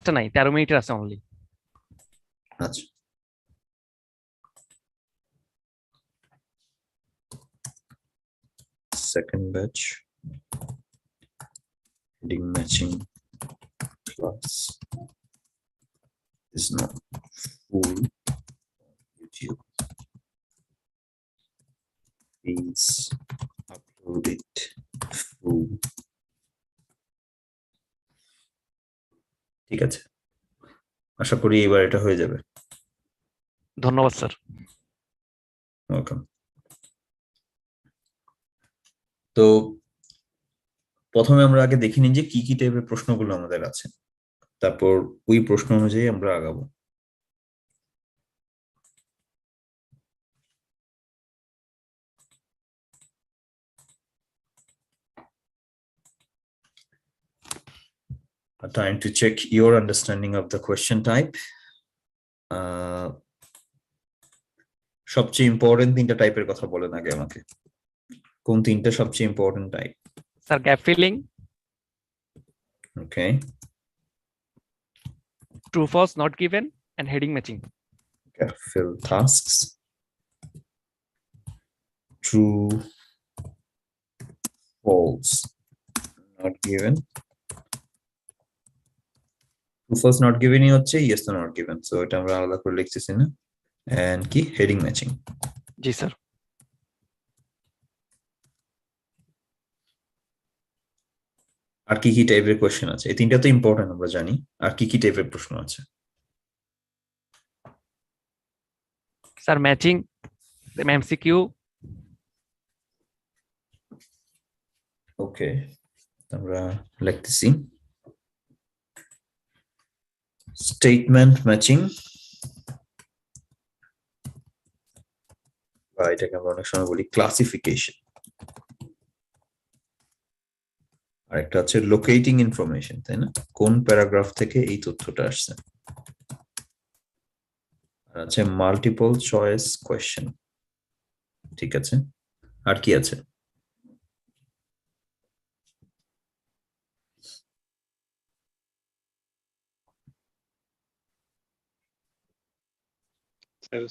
ব্যাচটা নাই, 13 মিনিটের আছে অনলি। আচ্ছা, second batch heading matching class is not full YouTube. Please upload it full. ঠিক আছে, আশা করি এবার এটা হয়ে যাবে। ধন্যবাদ স্যার। ওয়েলকাম। তো প্রথমে আমরা আগে দেখে নিই যে কি কি টাইপের প্রশ্নগুলো আমাদের আছে, তারপর ওই প্রশ্ন অনুযায়ী আমরা আগাবো। Time to check your understanding of the question type. সবচেয়ে ইম্পর্টেন্ট তিনটা টাইপের কথা বলেন আগে আমাকে, কোন তিনটা সবচেয়ে important type? Sir gap filling, okay, true false not given and heading matching. gap fill tasks, true false not given, true false not given ই হচ্ছে yes or not given, so এটা আমরা আলাদা করে লিখতেছি না। এন্ড কি হেডিং ম্যাচিং। জি sir. আর কি কি টাইপের কোশ্চেন আছে? এই তিনটা তো ইম্পর্টেন্ট আমরা জানি, আর কি কি টাইপের প্রশ্ন আছে? Sir matching, MCQ. ওকে, আমরা লিখতেছি স্টেটমেন্ট ম্যাচিং, বা এটাকে আমরা অনেক সময় বলি ক্লাসিফিকেশন। আর একটা হচ্ছে লোকেটিং ইনফরমেশন, তাই না? কোন প্যারাগ্রাফ থেকে এই তথ্যটা আসছে। আর আছে মাল্টিপল চয়েস কোয়েশ্চেন। ঠিক আছে, আর কি আছে?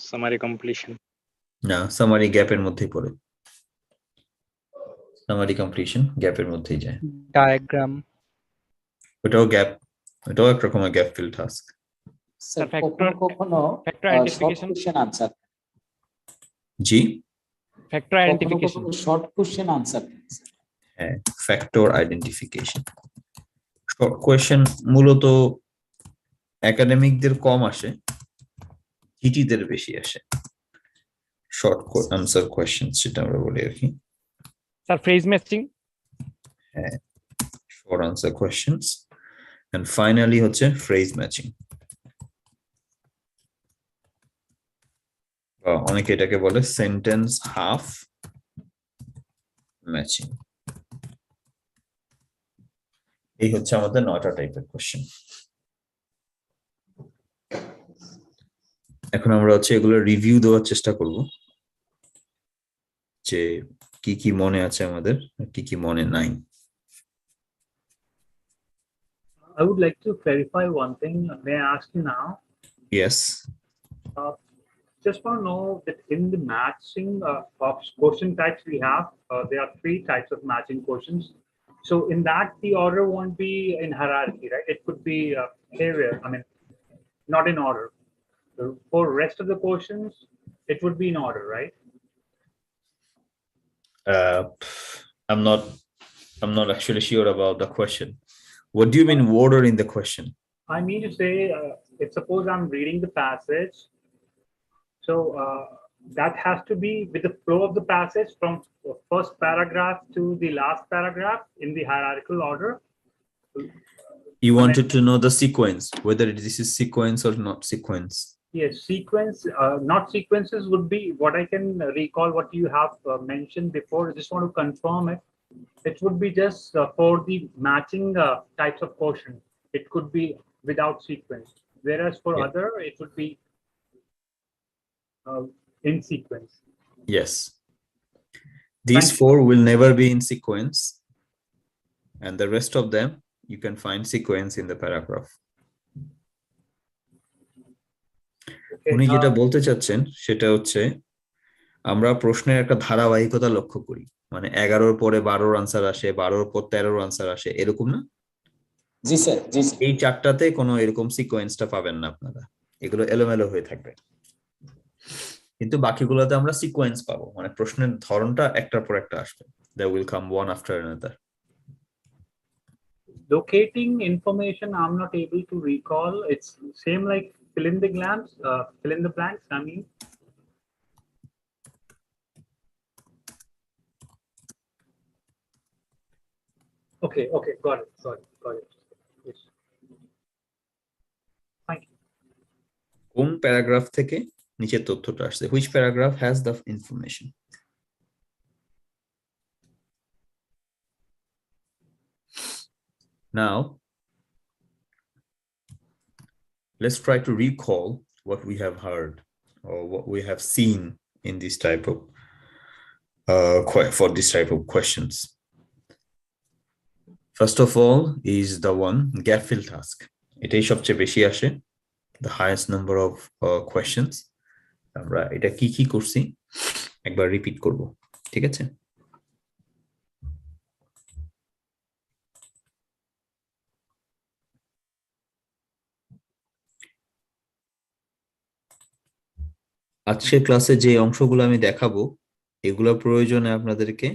Summary completion. না, সামারি গ্যাপের মধ্যেই পড়ে। সামারি কমপ্লিশন গ্যাপের মধ্যেই যায়। ডায়াগ্রাম, ওটাও গ্যাপ, ওটাও এক রকমের gap fill task. Sir factor কখনো factor short identification. Question answer, জি, factor identification. Short question answer. হ্যাঁ, ফ্যাক্টর আইডেন্টিফিকেশন। শর্ট কোয়েশ্চেন মূলত একাডেমিকদের কম আসে, জিটিদের বেশি আসে। শর্ট আনসার কোয়েশ্চেন সেটা আমরা বলি আর কি। Sir phrase matching. হ্যাঁ, short answer questions. And finally হচ্ছে ফ্রেজ ম্যাচিং, বা অনেকে এটাকে বলে সেন্টেন্স হাফ ম্যাচিং। এই হচ্ছে আমাদের 9টা টাইপের কোশ্চেন। এখন আমরা হচ্ছে এগুলো রিভিউ দেওয়ার চেষ্টা করব, যে কি কি মনে আছে আমাদের, কি কি মনে নাই। I would like to clarify one thing. May I ask you now? Yes. Just want to know that in the matching of question types we have, there are 3 types of matching questions. So in that, the order won't be in hierarchy, right? It could be haywire. I mean, not in order. So for rest of the questions, it would be in order, right? I'm not actually sure about the question. What do you mean order in the question? I mean to say, if suppose I'm reading the passage, so that has to be with the flow of the passage from the first paragraph to the last paragraph in the hierarchical order. You wanted to know the sequence, whether this is sequence or not sequence. Yes, sequence, not sequences would be what I can recall what you have mentioned before. I just want to confirm it. It would be just for the matching types of question. It could be without sequence, whereas for other, it would be in sequence. Yes. These 4 will never be in sequence, and the rest of them you can find sequence in the paragraph. Okay. উনি যেটা বলতে চাচ্ছেন সেটা হচ্ছে আমরা প্রশ্নের একটা ধারাবাহিকতা লক্ষ্য করি, মানে 11-র পরে 12-র আনসার আসে, 12-র পর 13-র আনসার আসে, এরকম না? জি স্যার, জি স্যার। এই চারটাতে কোনো এরকম সিকোয়েন্সটা পাবেন না আপনারা, এগুলো এলোমেলো হয়ে থাকবে। কিন্তু বাকিগুলোতে আমরা সিকোয়েন্স পাবো, মানে প্রশ্নের ধরনটা একটার পর একটা আসবে, they will come one after another. Locating information I'm not able to recall. It's same like fill in the blanks, fill in the blanks. I mean, okay, okay, got it. Yes. Thank you. কোন paragraph থেকে নিচের তথ্যটা আসছে? Which paragraph has the information? Now, let's try to recall what we have heard or what we have seen in this type of for this type of questions. First of all is the one gap fill task. এটাই সবচেয়ে বেশি আসে, the highest number of questions. আমরা এটা কি কি করছি একবার রিপিট করব, ঠিক আছে? আজকের ক্লাসে যে অংশগুলো আমি দেখাবো এগুলো প্রয়োজনে আপনাদেরকে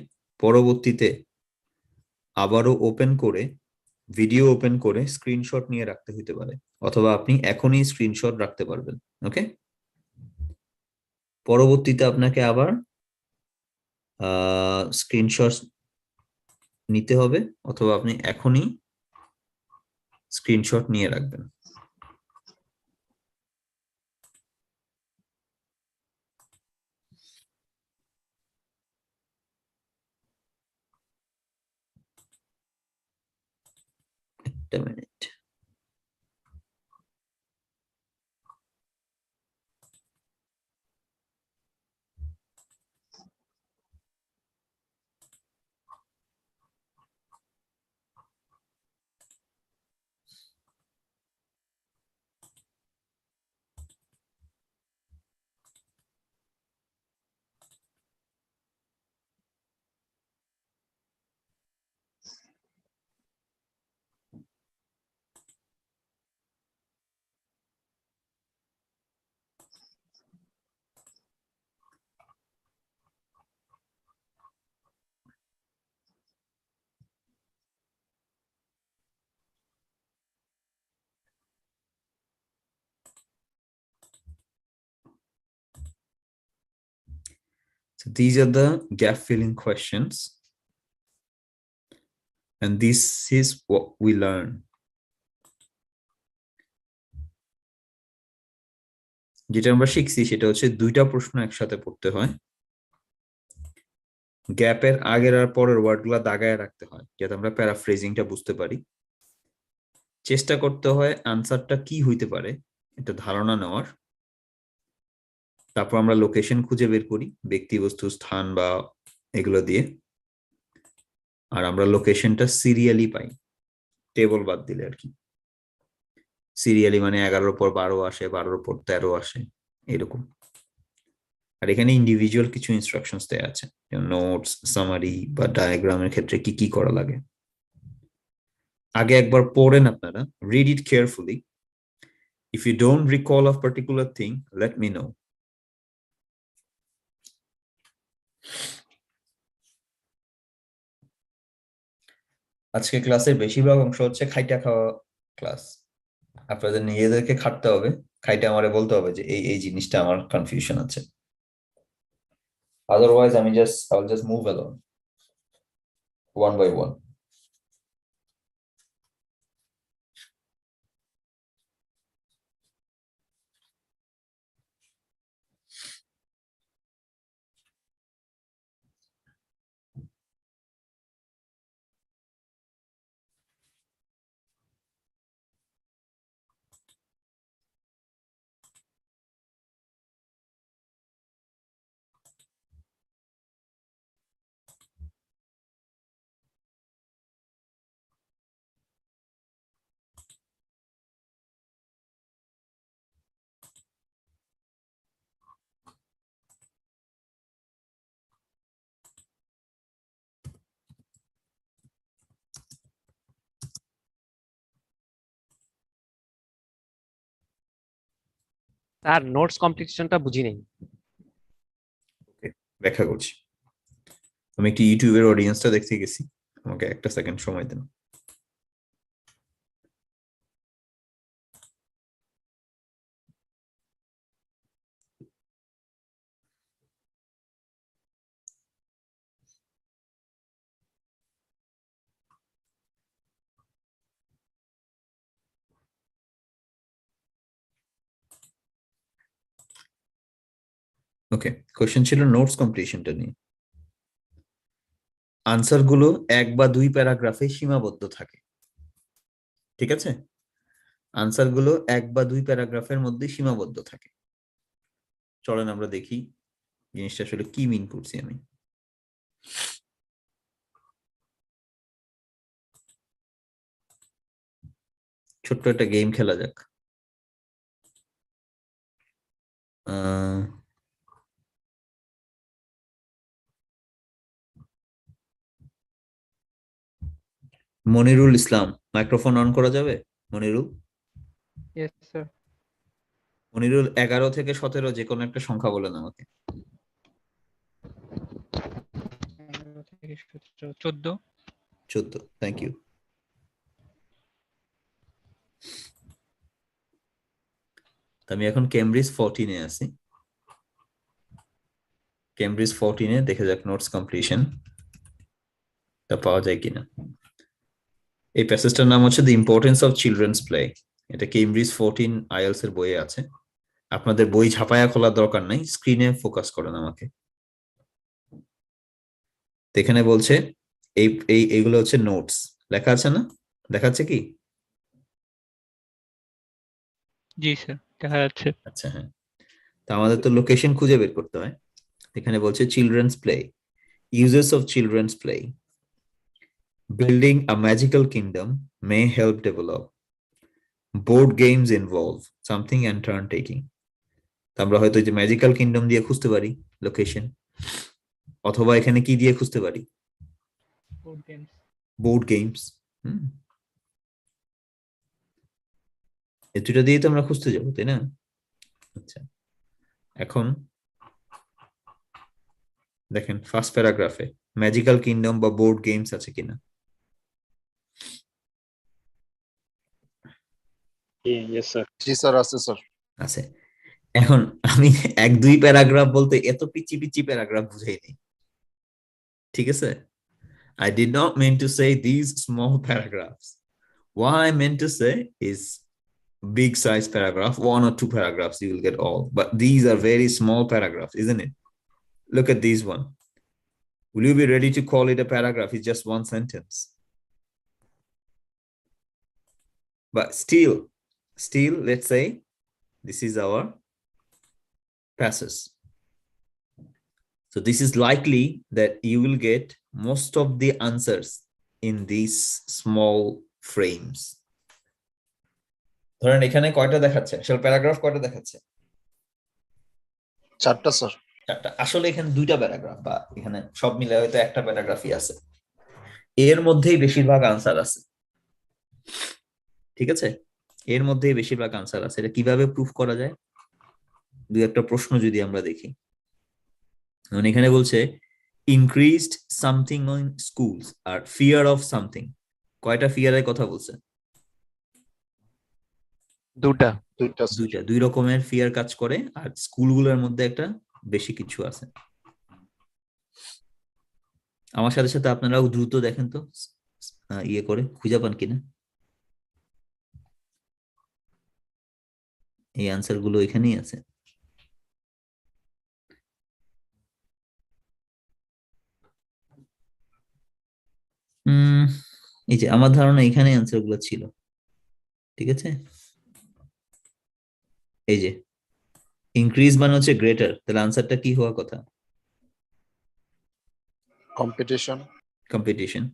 পরবর্তীতে আবারও ওপেন করে, ভিডিও ওপেন করে স্ক্রিনশট নিয়ে রাখতে হতে পারে, অথবা আপনি এখনই স্ক্রিনশট রাখতে পারবেন। ওকে, পরবর্তীতে আপনাকে আবার স্ক্রিনশট নিতে হবে, অথবা আপনি এখনই স্ক্রিনশট নিয়ে রাখবেন। একটা minute. So these are the gap filling questions, and this is what we learn. যেটা আমরা শিখছি সেটা হচ্ছে দুইটা প্রশ্ন একসাথে পড়তে হয়, গ্যাপের আগের আর পরের ওয়ার্ডগুলো দাগায় রাখতে হয় যাতে আমরা প্যারাফ্রেজিংটা বুঝতে পারি, চেষ্টা করতে হয় আনসারটা কি হইতে পারে এটা ধারণা নেওয়ার, তারপর আমরা লোকেশন খুঁজে বের করি ব্যক্তি বস্তু স্থান বা এগুলো দিয়ে, আর আমরা লোকেশনটা সিরিয়ালি পাই, টেবল বাদ দিলে আর কি। সিরিয়ালি মানে 11-র পর 12 আসে, 12-র পর 13 আসে, এরকম। আর এখানে ইন্ডিভিজুয়াল কিছু ইনস্ট্রাকশনস দেয়া আছে, নোটস, সামারি বা ডায়াগ্রামের ক্ষেত্রে কি কি করা লাগে। আগে একবার পড়েন আপনারা, read it carefully. If you don't recall a particular thing, let me know. আজকে ক্লাসের বেশিরভাগ অংশ হচ্ছে খাইটা খাওয়া ক্লাস, আপনাদের নিজেদেরকে খাটতে হবে, খাইটা আমারে বলতে হবে যে এই এই জিনিসটা আমার কনফিউশন আছে, otherwise I'll just move along one by one. Sir notes কম্পিটিশনটা বুঝি নেই। ব্যাখ্যা করছি। আমি একটি ইউটিউবের অডিয়েন্সটা দেখতে গেছি, আমাকে একটা সেকেন্ড সময় দেন। ওকে, কোশ্চেন ছিল নোটস কম্পিটিশনটা নিয়ে। আনসার গুলো 1 বা 2 প্যারাগ্রাফে সীমাবদ্ধ থাকে, ঠিক আছে? আনসার গুলো 1 বা 2 প্যারাগ্রাফের মধ্যে সীমাবদ্ধ থাকে। চলেন আমরা দেখি জিনিসটা আসলে কি মিন করছি আমি। ছোট্ট একটা গেম খেলা যাক। মনিরুল ইসলাম, মাইক্রোফোন অন করা যাবে? Monirul, yes sir. মনিরুল 11 থেকে 17 যে কোনো একটা সংখ্যা বলেন আমাকে। 14। 14, থ্যাংক ইউ। আমি এখন কেমব্রিজ 14-এ আছি। কেমব্রিজ 14-এ দেখে যাক নোটস কমপ্লিশন টা পাওয়া যায় কিনা। এই প্যাসেজটার নাম হচ্ছে the importance of children's play. এটা কেমব্রিজ 14 আইএলস এর বইয়ে আছে। আপনাদের বই ঝাপায়া খোলার দরকার নাই, স্ক্রিনে ফোকাস করেন আমাকে। এখানে বলছে এইগুলো হচ্ছে নোটস, লেখা আছে না? দেখাচ্ছে কি? জি স্যার, দেখা যাচ্ছে। আচ্ছা, হ্যাঁ। তো আমাদের তো লোকেশন খুঁজে বের করতে হয়। এখানে বলছে children's play, uses of children's play, building a magical kingdom may help develop, board games involve something and turn taking. আমরা হয়তো যে ম্যাজিক্যাল কিংডম দিয়ে খুঁজতে পারি লোকেশন, অথবা এখানে কি দিয়ে খুঁজতে পারি? Board games. এই দুটো দিয়ে তো আমরা খুঁজতে যাবো, তাই না? আচ্ছা, এখন দেখেন ফার্স্ট প্যারাগ্রাফে ম্যাজিক্যাল কিংডম বা বোর্ড গেমস আছে কিনা। Yes, sir. জি স্যার, আছে স্যার। আছে। এখন আমি 1-2 প্যারাগ্রাফ বলতে এত পিচি পিচি প্যারাগ্রাফ বুঝাইনি, ঠিক আছে? I did not mean to say these small paragraphs. What I meant to say is big size paragraph, 1 or 2 paragraphs you will get all, but these are very small paragraphs, isn't it? Look at these one. Will you be ready to call it a paragraph? It's just one sentence. But still, let's say this is our passage. So this is likely that you will get most of the answers in these small frames. ধরেন এখানে কয়টা দেখাচ্ছে? আসলে paragraph কয়টা দেখাচ্ছে? 4টা sir. 4টা। আসলে এখানে 2টা প্যারাগ্রাফ, বা এখানে সব মিলে হয়তো একটা প্যারাগ্রাফই আছে। এর মধ্যেই বেশিরভাগ আনসার আছে, ঠিক আছে? এর মধ্যেই বেশিরভাগ আনসার আছে। এটা কিভাবে প্রুফ করা যায়? দুই একটা প্রশ্ন যদি আমরা দেখি। মানে এখানে বলছে increased something in schools R fear of something। কয়টা ফিয়ারের কথা বলছে? দুটা। 2টা স্যার। 2টা। 2 রকমের ফিয়ার কাজ করে, আর স্কুলগুলোর মধ্যে একটা বেশি কিছু আছে। আমার সাথে সাথে আপনারাও দ্রুত দেখেন তো ইয়ে করে খুঁজে পান কিনা এই আনসার গুলো। এখানেই আছে। এই যে আমার ধারণা এখানে আনসার গুলো ছিল, ঠিক আছে? এই যে ইনক্রিজ মানে হচ্ছে গ্রেটার, তাহলে আনসারটা কি হওয়ার কথা? কম্পিটিশন। কম্পিটিশন।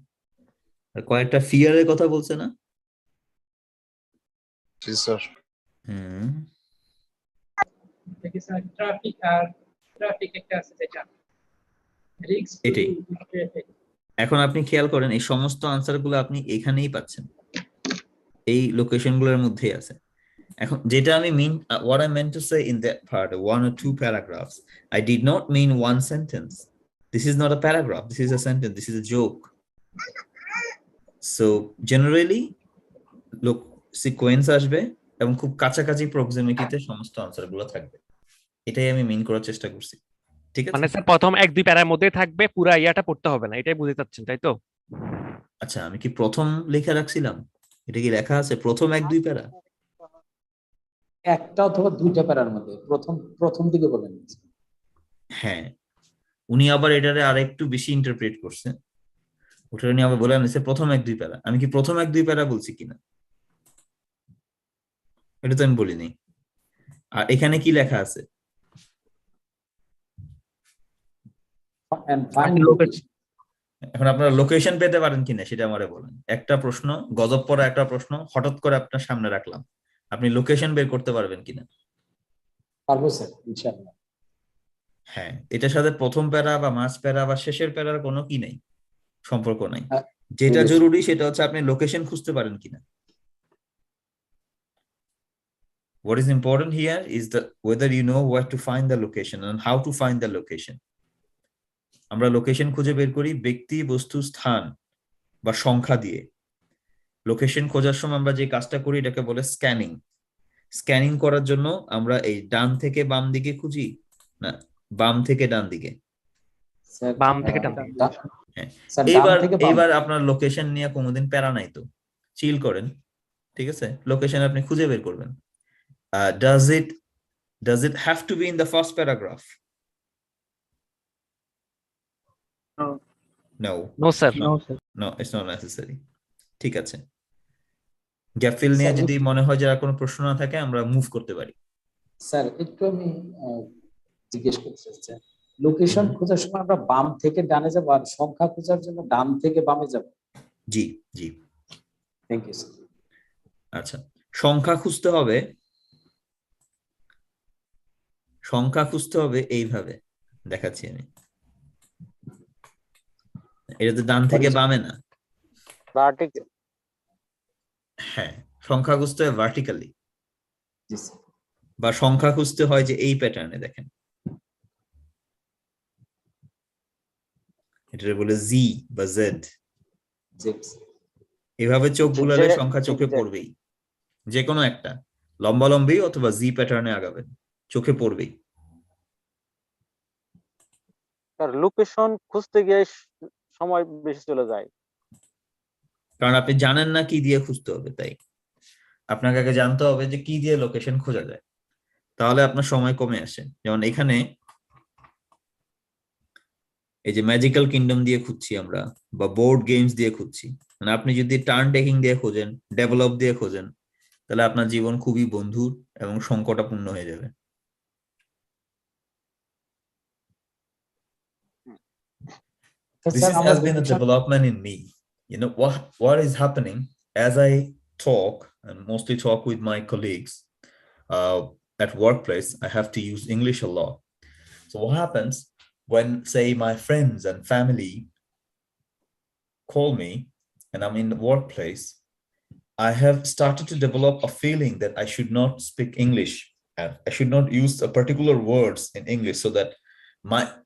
আর কয়েকটা ফিয়ারের কথা বলছে না? জি স্যার। দেখি স্যার ট্রাফিক একটা আছে যেটা রিস্ক এটাই। এখন আপনি খেয়াল করেন এই সমস্ত আনসার গুলো আপনি এখানেই পাচ্ছেন, এই লোকেশন গুলোর মধ্যেই আছে। এখন যেটা আমি mean what I meant to say in that part, one or two paragraphs, I did not mean one sentence. This is not a paragraph, this is a sentence, this is a joke. So generally look, sequence আসবে এবং খুব কাছাকাছি প্রক্সিমিটিতে সমস্ত answer গুলো থাকবে, এটাই আমি মিন করার চেষ্টা করছি। ঠিক আছে, মানে স্যার প্রথম 1-2 প্যারার মধ্যে থাকবে, পুরো ইয়াটা পড়তে হবে না, এটাই বুঝতে চাচ্ছেন তাই তো? আচ্ছা আমি কি প্রথম লেখা রাখছিলাম? এটা কি লেখা আছে প্রথম 1-2 প্যারা? একটা অথবা দুইটা প্যারার মধ্যে প্রথম প্রথম দিকে বলেন। হ্যাঁ, উনি আবার এটারে আর একটু বেশি ইন্টারপ্রেট করছে, ওটা উনি আবার বলে আনছে প্রথম 1-2 প্যারা। আমি কি প্রথম 1-2 প্যারা বলছি কিনা? এটা তো আমি বলিনি। আর এখানে কি লেখা আছে? And find location. এখন আপনারা লোকেশন পেতে পারেন কিনা সেটা আমারে বলেন। একটা প্রশ্ন, গজব পড়া একটা প্রশ্ন হঠাৎ করে আপনার সামনে রাখলাম, আপনি লোকেশন বের করতে পারবেন কিনা? পারবো স্যার, ইনশাআল্লাহ। হ্যাঁ, এটার সাথে প্রথম প্যারা বা মাঝ প্যারা বা শেষের প্যারার কোনো কি নাই, সম্পর্ক নাই। যেটা বুঝেছি। জরুরি সেটা হচ্ছে আপনি লোকেশন খুঁজতে পারেন কিনা। What is important here is that whether you know where to find the location and how to find the location. আমরা লোকেশন খুঁজে বের করি ব্যক্তি, বস্তু, স্থান বা সংখ্যা দিয়ে। লোকেশন খোঁজার সময় আমরা যে কাজটা করি এটাকে বলে স্ক্যানিং। স্ক্যানিং করার জন্য আমরা এই ডান থেকে বাম দিকে খুঁজি না বাম থেকে ডান দিকে? স্যার, বাম থেকে ডান দিকে। হ্যাঁ, স্যার, ডান এইবার থেকে বাম। এইবার আপনার লোকেশন নিয়ে কোনোদিন প্যারা নাই তো, চিল করেন। ঠিক আছে, লোকেশন আপনি খুঁজে বের করবেন। does it have to be in the first paragraph? No. No, no sir. No, sir. no, it's not necessary. ঠিক আছে, গ্যাপ ফিল নিয়ে স্যার, যদি মনে হয় যে আর কোনো প্রশ্ন না থাকে আমরা মুভ করতে পারি। স্যার একটু আমি জিজ্ঞেস করতে চাচ্ছি, লোকেশন খোঁজার সময় আমরা বাম থেকে ডানে যাব আর সংখ্যা খোঁজার জন্য ডান থেকে বামে যাব? জি জি। Thank you sir. আচ্ছা, সংখ্যা খুঁজতে হবে, সংখ্যা খুঁজতে হবে এইভাবে দেখাচ্ছি আমি। এটা তো ডান থেকে বামে না। ভার্টিক্যাল। হ্যাঁ, সংখ্যা খুঁজতে হয় ভার্টিক্যালি, জি স্যার। বা সংখ্যা খুঁজতে হয় যে এই প্যাটার্নে দেখেন, এটা বলে জি বা জেড। জি। এভাবে চোখ বুলালে যে- সংখ্যা চোখে যে- পড়বেই, যে কোনো একটা লম্বালম্বি অথবা জি প্যাটার্নে আগাবেন, চোখে পড়বেই। আর লোকেশন খুঁজতে গিয়ে সময় বেশি চলে যায়। কারণ আপনি জানেন না কি দিয়ে খুঁজতে হবে, তাই আপনাকে আগে জানতে হবে যে কি দিয়ে লোকেশন খোঁজা যায়, তাহলে আপনার সময় কমে আসে। যেমন এখানে এই যে ম্যাজিক্যাল কিংডম দিয়ে খুঁজছি আমরা, বা বোর্ড গেমস দিয়ে খুঁজছি, মানে আপনি যদি টার্ন টেকিং দিয়ে খোঁজেন, ডেভেলপ দিয়ে খোঁজেন, তাহলে আপনার জীবন খুবই বন্ধুর এবং সংকটাপূর্ণ হয়ে যাবে। This স্যার, আমরা has been a location- development in me. You know what is happening as I talk and mostly talk with my colleagues at workplace. I have to use English a lot. So what happens when, say, my friends and family call me and I'm in the workplace, I have started to develop a feeling that I should not speak English and I should not use a particular words in English, so that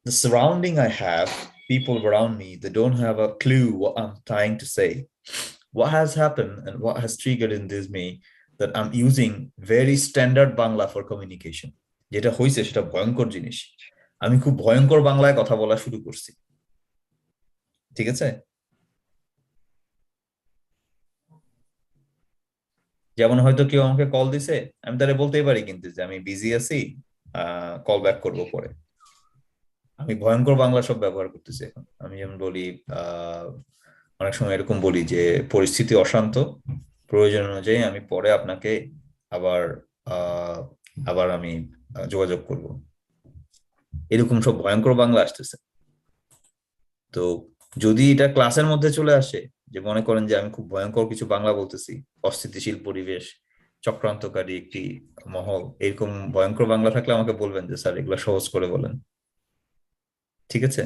the surrounding I have, people around me, they don't have a clue what I'm trying to say. What has happened and what has triggered in this me that I'm using very standard Bangla for communication. যেটা হইছে সেটা ভয়ঙ্কর জিনিস, আমি খুব ভয়ঙ্কর বাংলায় কথা বলা শুরু করছি। ঠিক আছে, যেমন হয়তো কেউ আমাকে কল দিছে, আমি তারে বলতেই পারি কিন্তু যে আমি বিজি আছি, কল ব্যাক করবো পরে। আমি ভয়ঙ্কর বাংলা সব ব্যবহার করতেছি এখন। আমি যেমন বলি, অনেক সময় এরকম বলি যে পরিস্থিতি অশান্ত, প্রয়োজন অনুযায়ী আমি পরে আপনাকে আবার আমি যোগাযোগ করব, এরকম সব ভয়ঙ্কর বাংলা আসতেছে। তো যদি এটা ক্লাসের মধ্যে চলে আসে, যে মনে করেন যে আমি খুব ভয়ঙ্কর কিছু বাংলা বলতেছি, অস্থিতিশীল পরিবেশ, চক্রান্তকারী একটি মহল, এরকম ভয়ঙ্কর বাংলা থাকলে আমাকে বলবেন যে স্যার এগুলো সহজ করে বলেন। ঠিক আছে,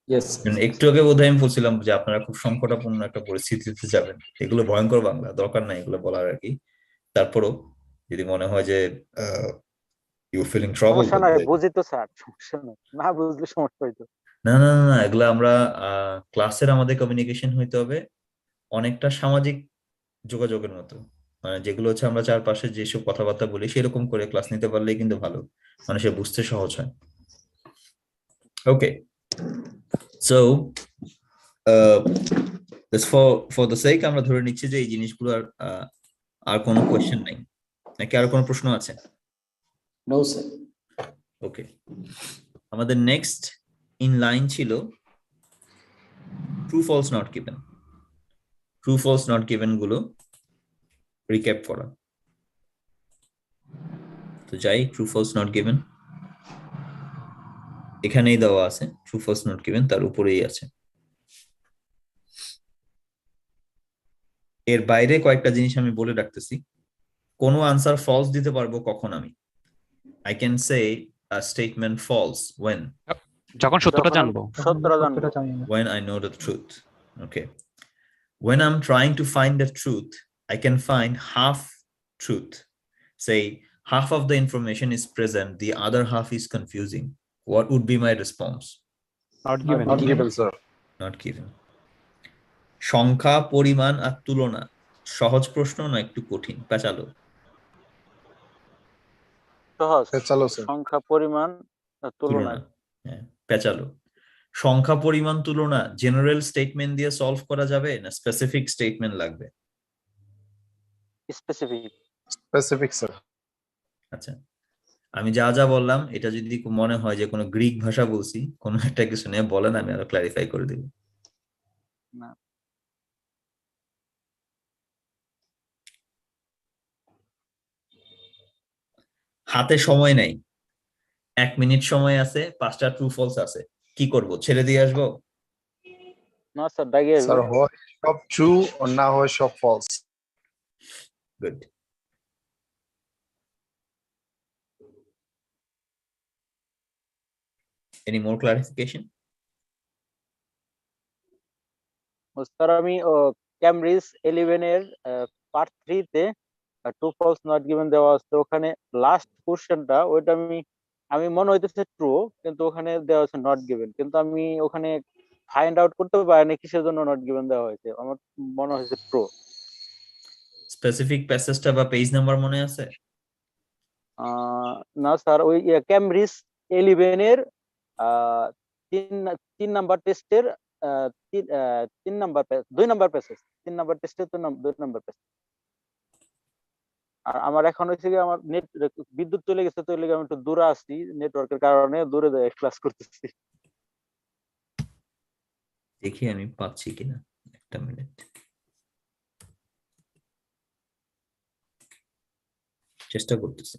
Yes. একটু আগে বোধহয় আমি বলছিলাম যে আপনারা খুব সংকটাপূর্ণ একটা পরিস্থিতিতে যাবেন, এগুলো ভয়ঙ্কর বাংলা, দরকার নাই এগুলো বলার আর কি। তারপরও যদি মনে হয় যে ইউ ফিলিং ট্রাবল, সমস্যা নাই, বুঝি তো স্যার, সমস্যা নাই, না বুঝলে সমস্যা হইতো। না না না না, এগুলা আমরা ক্লাসের আমাদের কমিউনিকেশন হইতে হবে অনেকটা সামাজিক যোগাযোগের মতো, মানে যেগুলো হচ্ছে আমরা চারপাশে যেসব কথাবার্তা বলি সেরকম করে ক্লাস নিতে পারলেই কিন্তু ভালো, মানুষের বুঝতে সহজ হয়। ওকে, সো ফর দ্য সেক আমরা ধরে নিচ্ছি যে এই জিনিসগুলো আর কোনো কোয়েশ্চেন নাই, নাকি আর কোনো প্রশ্ন আছে? No sir. ওকে, আমাদের নেক্সট ইন লাইন ছিল true false not given. True false not given গুলো রিক্যাপ করা। তো যাই, ট্রু ফলস নট গিভেন এখানেই দেওয়া আছে, ট্রু ফলস নট গিভেন তার উপরেই আছে। এর বাইরে কয়েকটা জিনিস আমি বলে রাখতেছি। কোনো আনসার ফলস দিতে পারবো কখন আমি? I can say a statement false when যখন সত্যটা জানবো। সত্যটা জানবো। when I know the truth. Okay, when I'm trying to find the truth, I can find half truth. Say half of the information is present, the other half is confusing. What would be my response? Not given. Not given, sir. Not given. সংখ্যা, পরিমাণ আর তুলনা সহজ প্রশ্ন না একটু কঠিন? পেঁচালো। সহজ। চলো স্যার। সংখ্যা, পরিমাণ, তুলনা। হ্যাঁ, পেঁচালো। সংখ্যা, পরিমাণ, তুলনা জেনারেল স্টেটমেন্ট দিয়ে সলভ করা যাবে না স্পেসিফিক স্টেটমেন্ট লাগবে? স্পেসিফিক। Specific, sir. আচ্ছা, আমি যা যা বললাম এটা যদি মনে হয় যে কোনো গ্রিক ভাষা বলছি, কোনো একটা কিছু নিয়ে বলেন, আমি আরো ক্লারিফাই করে দিব। না। হাতে সময় নাই, 1 মিনিট সময় আছে, 5টা ট্রু ফলস আছে, কি করব? ছেড়ে দিয়ে আসবো? না স্যার, দাগিয়ে আসবে। স্যার, হয় সব ট্রু আর না হয় সব ফলস। Good. Any more clarification? Sir, আমি ক্যামব্রিজ 11 এর পার্ট 3 তে ট্রু ফলস নট গিভেন দেওয়া আছে, ওখানে লাস্ট কোশ্চেনটা ওইটা আমি মনে হইতেছে ট্রু, কিন্তু ওখানে দেওয়া আছে নট গিভেন, কিন্তু আমি ওখানে ফাইন্ড আউট করতে পারিনি কিসের জন্য নট গিভেন দেওয়া হয়েছে। আমার মনে হয়েছে ট্রু। স্পেসিফিক প্যাসেজটা বা পেজ নাম্বার মনে আছে? না স্যার, ওই ক্যামব্রিজ 11 এর তিন নাম্বার টেস্টের 2 নাম্বার প্যাসেজ, 3 নাম্বার টেস্টের 2 নাম্বার প্যাসেজ। আর আমার এখন হচ্ছে কি, আমার নেট বিদ্যুৎ চলে গেছে, তো আমি একটু দূরে আসছি, নেটওয়ার্কের কারণে দূরে ক্লাস করতেছি। দেখি আমি পাচ্ছি কিনা, একটা মিনিট, চেষ্টা করতেছি।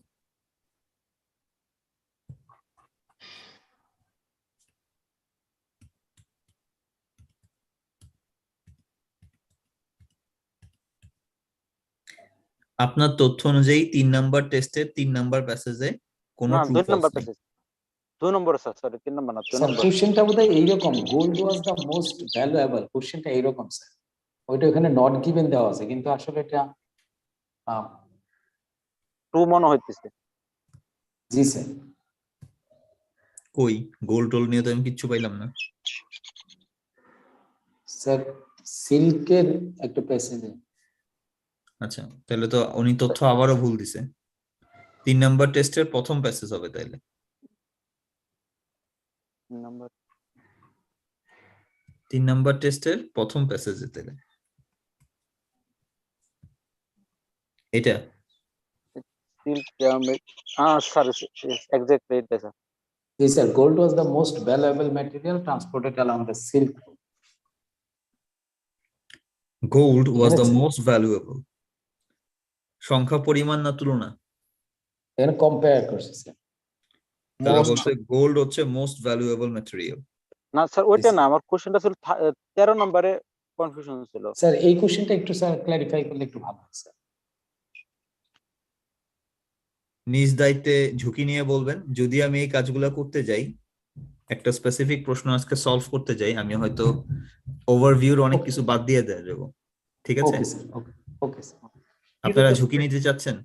আপনার তথ্য অনুযায়ী 3 নাম্বার টেস্টে 3 নাম্বার প্যাসেজে কোনো না, ট্রু 2 ফলস নাম্বার নেই। প্যাসেজ, 2 নম্বর স্যার, সরি 3 নাম্বার না, 2 স্যার নাম্বার। কোশ্চেনটা বোধহয় এইরকম, gold was the most valuable, কোশ্চেনটা এইরকম স্যার। ওইটা ওখানে নট গিভেন দেওয়া আছে, কিন্তু আসলে এটা ট্রু মনে হইতেছে। জি স্যার। কই গোল টোল নিয়ে তো আমি কিচ্ছু পাইলাম না স্যার সিল্কের একটা প্যাসেজে। আচ্ছা, তাহলে তো উনি তথ্য আবারও ভুল দিছে। 3 নাম্বার টেস্টের প্রথম প্যাসেজ হবে তাইলে। 3 নাম্বার টেস্টের প্রথম প্যাসেজে তাইলে এটা সিল্ক, স্যার এক্স্যাক্টলি এটা sir. G sir, gold was the most valuable material transported along the silk. Gold was the most valuable. সংখ্যা, পরিমাণ না তুলনা? এখানে কম্পেয়ার করছে স্যার। তারা বলছে গোল্ড হচ্ছে মোস্ট ভ্যালুয়েবল ম্যাটেরিয়াল। না স্যার, ওইটা না, আমার কোশ্চেনটা ছিল 13 নম্বরে কনফিউশন ছিল। স্যার এই কোশ্চেনটা একটু স্যার ক্ল্যারিফাই করলে একটু ভালো হয় স্যার। নিজ দায়িত্বে ঝুঁকি নিয়ে বলবেন, যদি আমি এই কাজগুলো করতে যাই, একটা স্পেসিফিক প্রশ্ন আজকে সলভ করতে যাই, আমি হয়তো ওভারভিউর অনেক কিছু বাদ দিয়ে দেবো। ঠিক আছে? Okay sir, okay sir. আপনারা ঝুঁকি নিতে চাচ্ছেন?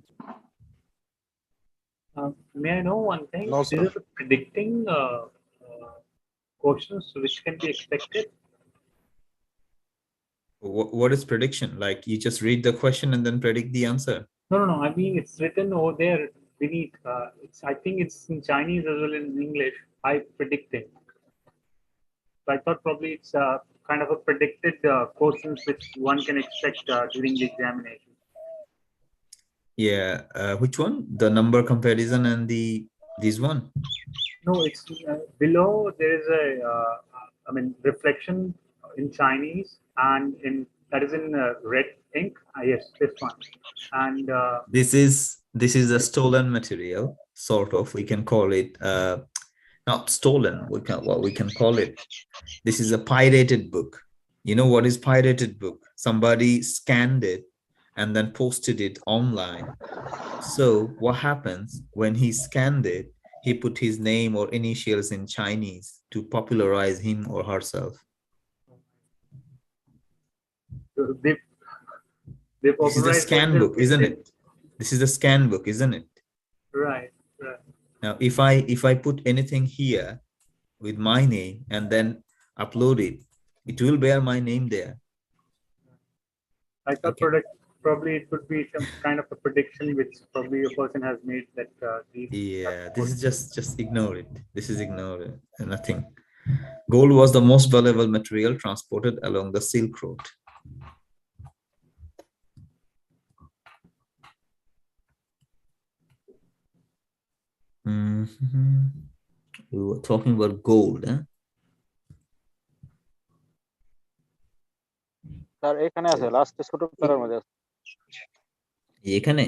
May I know one thing? No, sir. These are the predicting questions which can be expected. What is prediction? Like you just read the question and then predict the answer? No. I mean, it's written over there beneath. I think it's in Chinese as well as in English. I predicted. So I thought probably it's kind of a predicted questions which one can expect during the examination. Yeah. Which one? The number comparison and this one? No, it's below. There is a, I mean, reflection in Chinese and in that is in red ink. Yes, this one. And This is a stolen material, sort of. We can call it not stolen. We can call it. This is a pirated book. You know what is pirated book? Somebody scanned it and then posted it online. So what happens when he scanned it? He put his name or initials in Chinese to popularize him or herself. they This is a popularized scan themselves book, with isn't it. it? This is a scan book, isn't it? Right. Now, if I put anything here with my name and then upload it, it will bear my name there. I thought Okay. probably it could be some kind of a prediction which probably a person has made that these. Yeah, this is just ignore it. This is ignore it. Nothing. Gold was the most valuable material transported along the Silk Road. We were talking about gold, huh? Sir এখানে আছে last ছোট প্যারার মধ্যে আছে। এখানে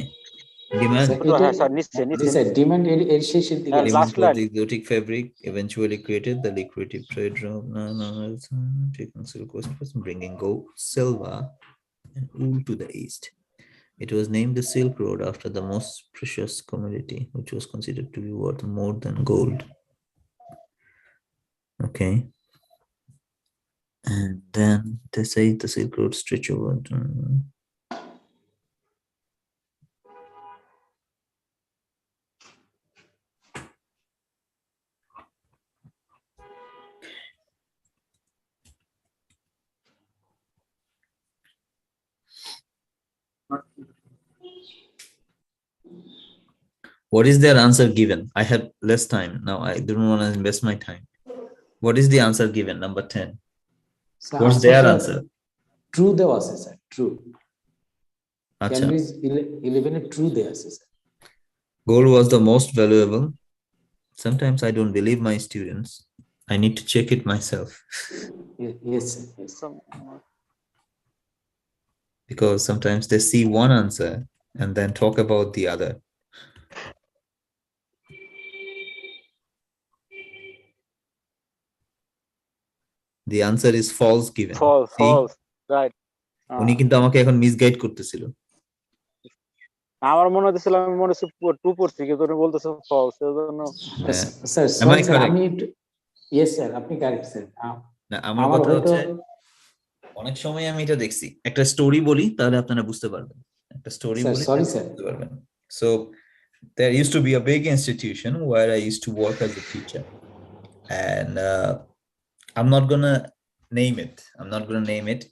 demand ছোট, হ্যাঁ sir নিচে demand এর শেষের দিকে হ্যাঁ, আছে। last for line. the exotic fabric eventually created the lucrative trade route. Taking silk was bringing gold, silver, and wool to the east. It was named the Silk Road after the most precious commodity, which was considered to be worth more than gold. Okay. And then they say the Silk Road stretch over. What is their answer given? I have less time now. I don't want to invest my time. What is the answer given? Number 10. What's their answer? True দেওয়া আছে sir, true. Acha. Cambridge 11 a true দেওয়া আছে sir. Gold was the most valuable. Sometimes I don't believe my students. I need to check it myself. Yes, yes. Because sometimes they see one answer and then talk about the other. The answer is false given. See? false right উনি কিন্তু আমাকে এখন misguide করতেছিল। আমার মনে হচ্ছিল আমি মনে হচ্ছে 2 পড়ছি কিন্তু উনি বলতেছে false এজন্য sir Am I sorry sir, correct? আমি ইয়েস স্যার, আপনি কারেক্ট স্যার। না, আমার কথা হচ্ছে অনেক সময় আমি এটা দেখছি। একটা স্টোরি বলি তাহলে আপনারা বুঝতে পারবেন। একটা স্টোরি বলি সরি স্যার। বুঝতে পারবেন। So there used to be a big institution where I used to work as a teacher, and I'm not gonna name it. I'm not gonna name it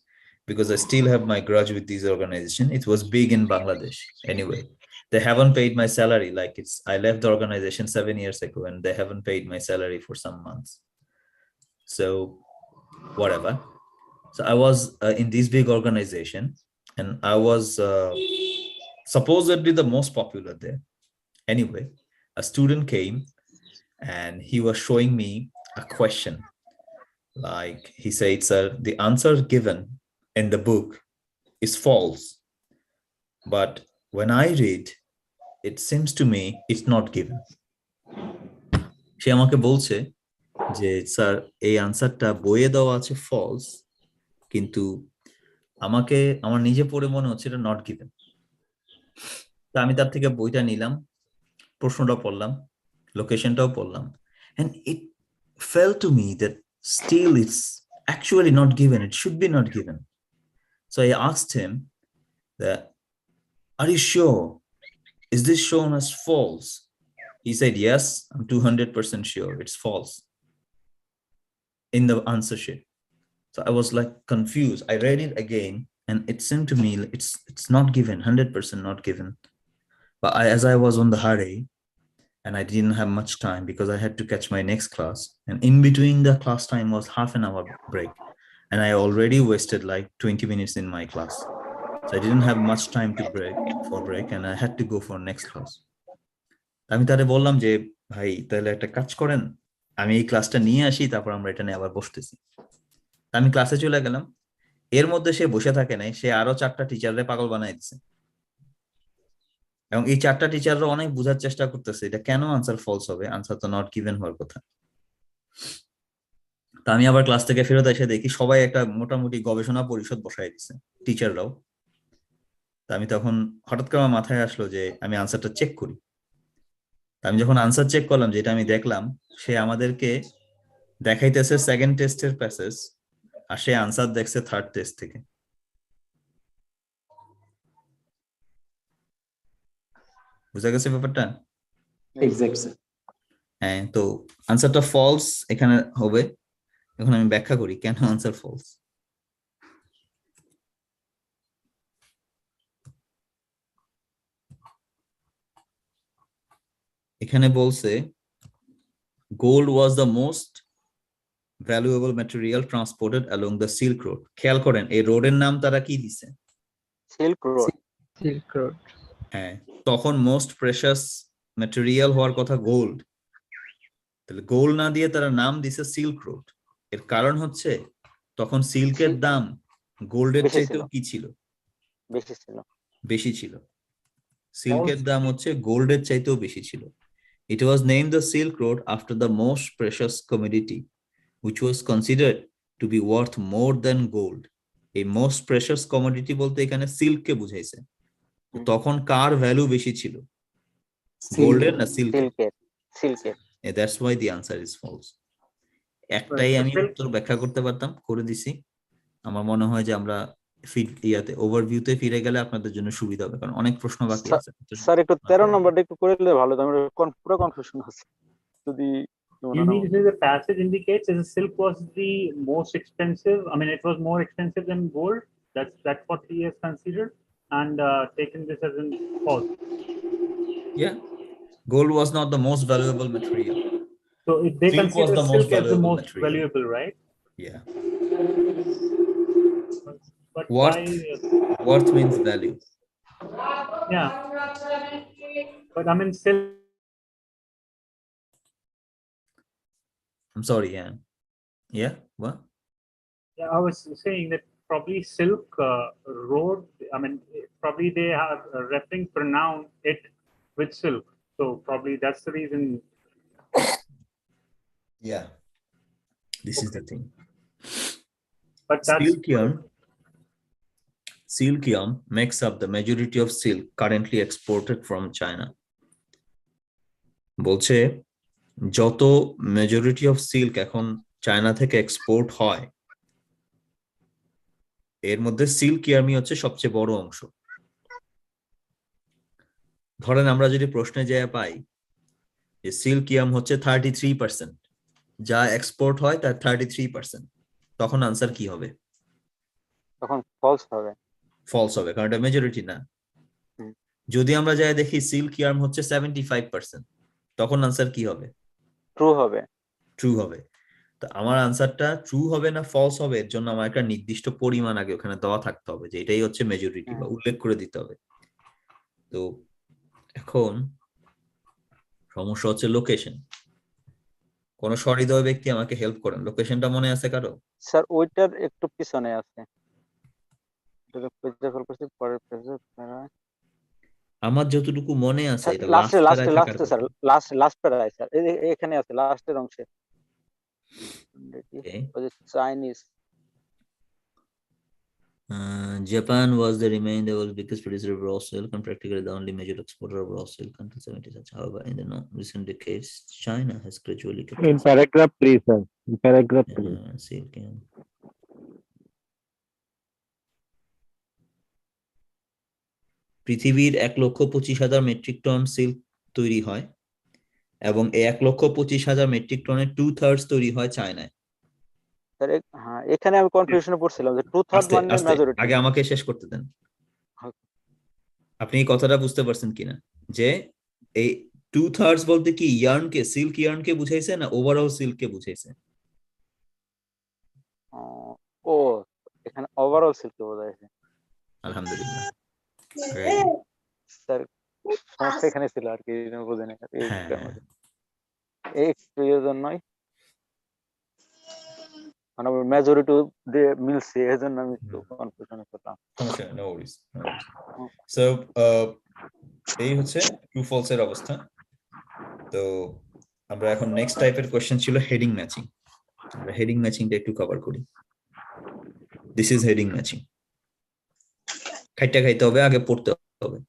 because I still have my grudge with this organization. It was big in Bangladesh. Anyway, they haven't paid my salary. Like I left the organization 7 years ago, and they haven't paid my salary for some months. So whatever. So I was in this big organization, and I was supposedly the most popular there. Anyway, a student came and he was showing me a question. Like he said, sir, the answer given in the book is false. But when I read, it seems to me it's not given. সে আমাকে বলছে যে sir এই আনসারটা বইয়ে দেওয়া আছে false, কিন্তু আমার নিজে পড়ে মনে হচ্ছে এটা নট গিভেন। তা আমি তার থেকে বইটা নিলাম, প্রশ্নটা পড়লাম, লোকেশনটাও পড়লাম, and it felt to me that still it's actually not given. It should be not given. So I asked him that Are you sure? Is this shown as false? He said, yes, I'm 200% sure it's false in the answer sheet. So I was like confused. I read it again and it seemed to me it's not given, 100% not given. But as I was on the hurry and I didn't have much time because I had to catch my next class, and in between the class time was half an hour break, and I already wasted like 20 minutes in my class. So I didn't have much time to break and I had to go for next class. আমি তারে বললাম যে ভাই তাহলে একটা কাজ করেন, আমি এই ক্লাসটা নিয়ে আসি, তারপর আমরা এটা নিয়ে আবার বসতেছি। আমি ক্লাসে চলে গেলাম, এর মধ্যে সে বসে থাকে নাই, সে আরো 4টা টিচাররে পাগল বানাই দিছে, এবং এই 4টা টিচাররা অনেক বোঝার চেষ্টা করতেছে এটা কেন আনসার ফলস হবে, আনসার তো নট গিভেন হওয়ার কথা। তা আমি আবার ক্লাস থেকে ফেরত এসে দেখি সবাই একটা মোটামুটি গবেষণা পরিষদ বসাই দিছে, টিচাররাও। তা আমি তখন হঠাৎ করে আমার মাথায় আসলো যে আমি আনসারটা চেক করি। আমি যখন আনসার চেক করলাম, যেটা আমি দেখলাম, সে আমাদেরকে দেখাইতেছে সেকেন্ড টেস্টের প্যাসেজ, আর সে আনসার দেখছে থার্ড টেস্ট থেকে। বুঝা গেছে ব্যাপারটা? Exact sir. হ্যাঁ, তো আনসারটা ফলস এখানে হবে। এখন আমি ব্যাখ্যা করি কেন আনসার ফলস। এখানে বলছে gold was the most valuable material transported along the Silk Road. খেয়াল করেন এই রোডের নাম তারা কি দিছে? Silk road. Silk road. হ্যাঁ, তখন মোস্ট প্রেশাস ম্যাটেরিয়াল হওয়ার কথা গোল্ড, তাহলে গোল্ড না দিয়ে তারা নাম দিছে সিল্ক রোড। এর কারণ হচ্ছে তখন সিল্কের দাম গোল্ডের চাইতেও কি ছিল? বেশি ছিল। সিল্কের দাম হচ্ছে গোল্ডের চাইতেও বেশি ছিল। It was named the Silk Road after the most precious commodity, which was considered to be worth more than gold. এই মোস্ট প্রেশাস কমোডিটি বলতে এখানে সিল্ককে বুঝাইছে। তখন কার ভ্যালু বেশি ছিল, গোল্ডের না সিল্কের? সিল্কের। That's why the answer is false. একটাই আমি উত্তর ব্যাখ্যা করতে পারতাম, করে দিছি। আমার মনে হয় যে আমরা ওভারভিউতে ফিরে গেলে আপনাদের জন্য সুবিধা হবে, কারণ অনেক প্রশ্ন বাকি আছে। স্যার একটু 13 নম্বরটা একটু করে দিলে ভালো, আমি পুরো কনফিউশন আছে যদি। You mean to say the passage indicates that the silk was the most expensive? I mean, it was more expensive than gold. That's what he has considered and taken this as in false. Yeah, gold was not the most valuable material. So they Silk was consider the most silk as the most material. valuable, right? Yeah. But worth means value. Yeah. But I mean, silk. I'm sorry, yeah, what? Yeah, I was saying that probably silk road. I mean, probably they are referring pronoun it with silk. So probably that's the reason. Yeah, this is the thing. But that's silk yarn makes up the majority of silk currently exported from China. বলছে যত majority of silk এখন China থেকে export হয়, এর মধ্যে silk ইয়ার্মি হচ্ছে সবচেয়ে বড় অংশ। ধরেন আমরা যদি প্রশ্নে যায় পাই যে সিল্ক ইয়ার্ম হচ্ছে 33%, যা এক্সপোর্ট হয় তার 33%, তখন আনসার কি হবে? তখন ফলস হবে। ফলস হবে, কারণ এটা মেজরিটি না। যদি আমরা যাই দেখি সিল্ক ইয়ার্ম হচ্ছে 75%, তখন আনসার কি হবে? ট্রু হবে। ট্রু হবে। তো আমার আনসারটা ট্রু হবে না ফলস হবে, এর জন্য আমার একটা নির্দিষ্ট পরিমাণ আগে ওখানে দেওয়া থাকতে হবে যে এটাই হচ্ছে মেজরিটি, বা উল্লেখ করে দিতে হবে। তো এখন সমস্যা হচ্ছে লোকেশন। কোন সহৃদয় ব্যক্তি আমাকে হেল্প করেন, লোকেশনটা মনে আছে কারো? স্যার ওইটার একটু পিছনে আছে। আমার যতটুকু মনে আছে এটা লাস্ট প্যারায় স্যার, এখানে আছে লাস্টের অংশে। Chinese Japan was the remaining the world's biggest producer of raw silk and practically the only major exporter of raw silk until 70s. However, in the recent decades, China has gradually kept in paragraph 3, sir. In paragraph 3. Silk. পৃথিবীর 1,25,000 metric ton silk তৈরি হয় এবং এই 1,25,000 metric টনের 2/3 তৈরি হয় চায়নায়। Sir হ্যাঁ, এখানে আমি কনফিউশনে পড়ছিলাম যে 2/3 আস্তে মানে আস্তে মেজরিটি। আগে আমাকে শেষ করতে দেন। আপনি এই কথাটা বুঝতে পারছেন কিনা যে এই 2/3 বলতে কি ইয়ার্নকে, সিল্ক ইয়ার্নকে বুঝাইছে না ওভারঅল সিল্ককে বুঝাইছে? ও এখানে ওভারঅল সিল্ক বোঝাইছে। আলহামদুলিল্লাহ। স্যার সমস্যা এখানে ছিল আর কি, বুঝে না হ্যাঁ একটু এর জন্যই মানে মেজরিটি দিয়ে মিলছে, এই জন্য আমি একটু কনফিউশনে পড়লাম। সমস্যা নেই, নো ওয়ারিস। সো এই হচ্ছে ট্রু ফলস এর অবস্থা। তো আমরা এখন নেক্সট টাইপের কোশ্চেন ছিল হেডিং ম্যাচিং। আমরা হেডিং ম্যাচিংটা একটু কভার করি। This is heading matching. খাইতে হবে, আগে পড়তে হবে।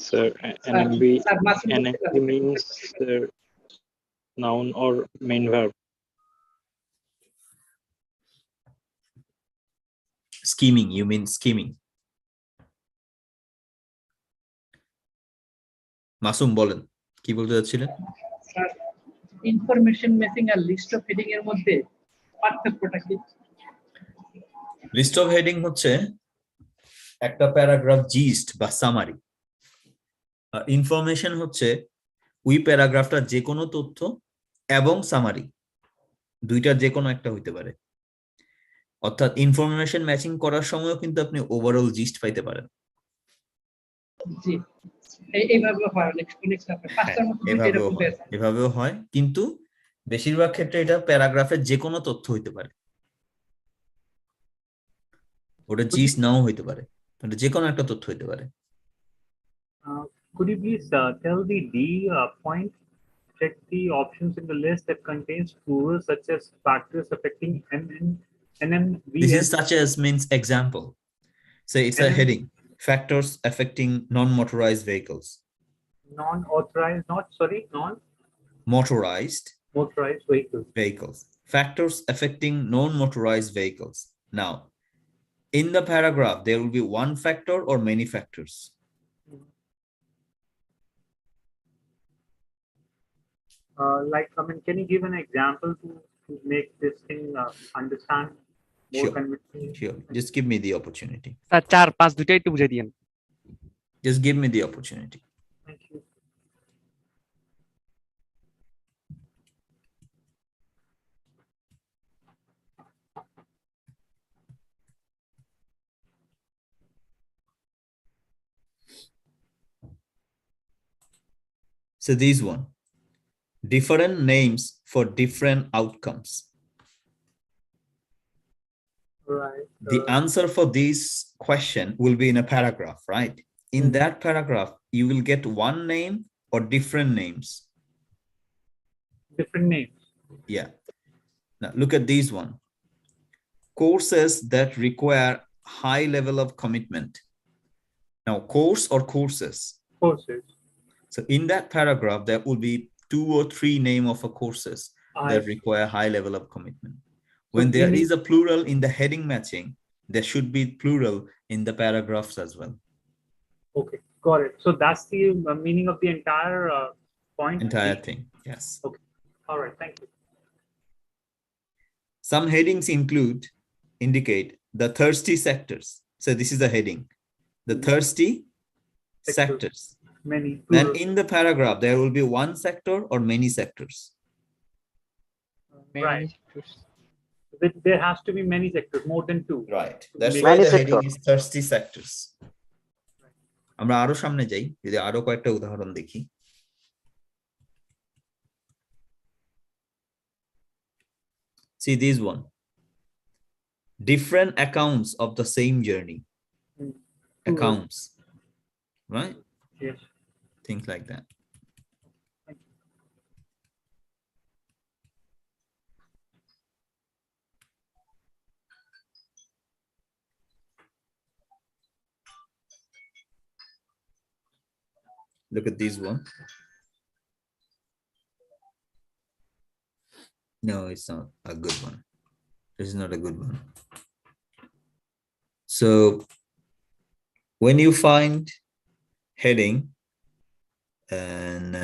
Sir, NFB, Sir, Masim NFB means noun or main verb. Scheming, you mean scheming? Masum বলেন কি বলতে যাচ্ছিলেন? স্যার ইনফরমেশন ম্যাচিং আর লিস্ট অফ হেডিং এর মধ্যে পার্থক্যটা কি? লিস্ট অফ হেডিং হচ্ছে একটা প্যারাগ্রাফ জিস্ট বা সামারি, আর ইনফরমেশন হচ্ছে ওই প্যারাগ্রাফটার যে কোনো তথ্য এবং সামারি দুইটার যে কোনো একটা হইতে পারে। অর্থাৎ ইনফরমেশন ম্যাচিং করার সময়ও কিন্তু আপনি ওভারঅল জিস্ট পাইতে পারেন। জি এইভাবে হয় অনেক পাঁচটার মতো দুইটা এরকম পেয়েছে। এভাবেও হয়, কিন্তু বেশিরভাগ ক্ষেত্রে এটা প্যারাগ্রাফের যে কোনো তথ্য হইতে পারে, ওটা জিস্ট নাও হইতে পারে, ওটা যে কোনো একটা তথ্য হইতে পারে। Could you please tell the D point? Check the options in the list that contains plurals such as factors affecting NMVS. This is such as means example. So it's a heading. Factors affecting non-motorized vehicles. Non-authorized, Motorized motorized vehicles. Factors affecting non-motorized vehicles. Now, in the paragraph, there will be one factor or many factors. Like, I mean, can you give an example to make this thing understand more convincingly? Sure. Just give me the opportunity. Sir 4, 5 দুইটাই একটু বুঝিয়ে দিয়েন। Just give me the opportunity. Thank you. So this one, different names for different outcomes. Right. The answer for this question will be in a paragraph, right? In that paragraph, you will get one name or different names. Different names. Yeah. Now look at this one. Courses that require high level of commitment. Now, course or courses? Courses. So in that paragraph, there will be 2 or 3 name of a courses that require high level of commitment. When there is a plural in the heading matching, there should be plural in the paragraphs as well. Okay, got it. So that's the meaning of the entire point. Entire thing, yes. Okay, all right, thank you. Some headings indicate the thirsty sectors. So this is the heading, the thirsty sectors. Many. Then in the paragraph, there will be one sector or many sectors. Right. There has to be many sectors, more than 2. Right. That's why the heading is thirsty sectors. আমরা আরো সামনে যাই, যদি আরো কয়েকটা উদাহরণ দেখি। See this one. Different accounts of the same journey. Accounts, right? Yes. Things like that. Look at this one. No, it's not a good one. This is not a good one. So when you find heading and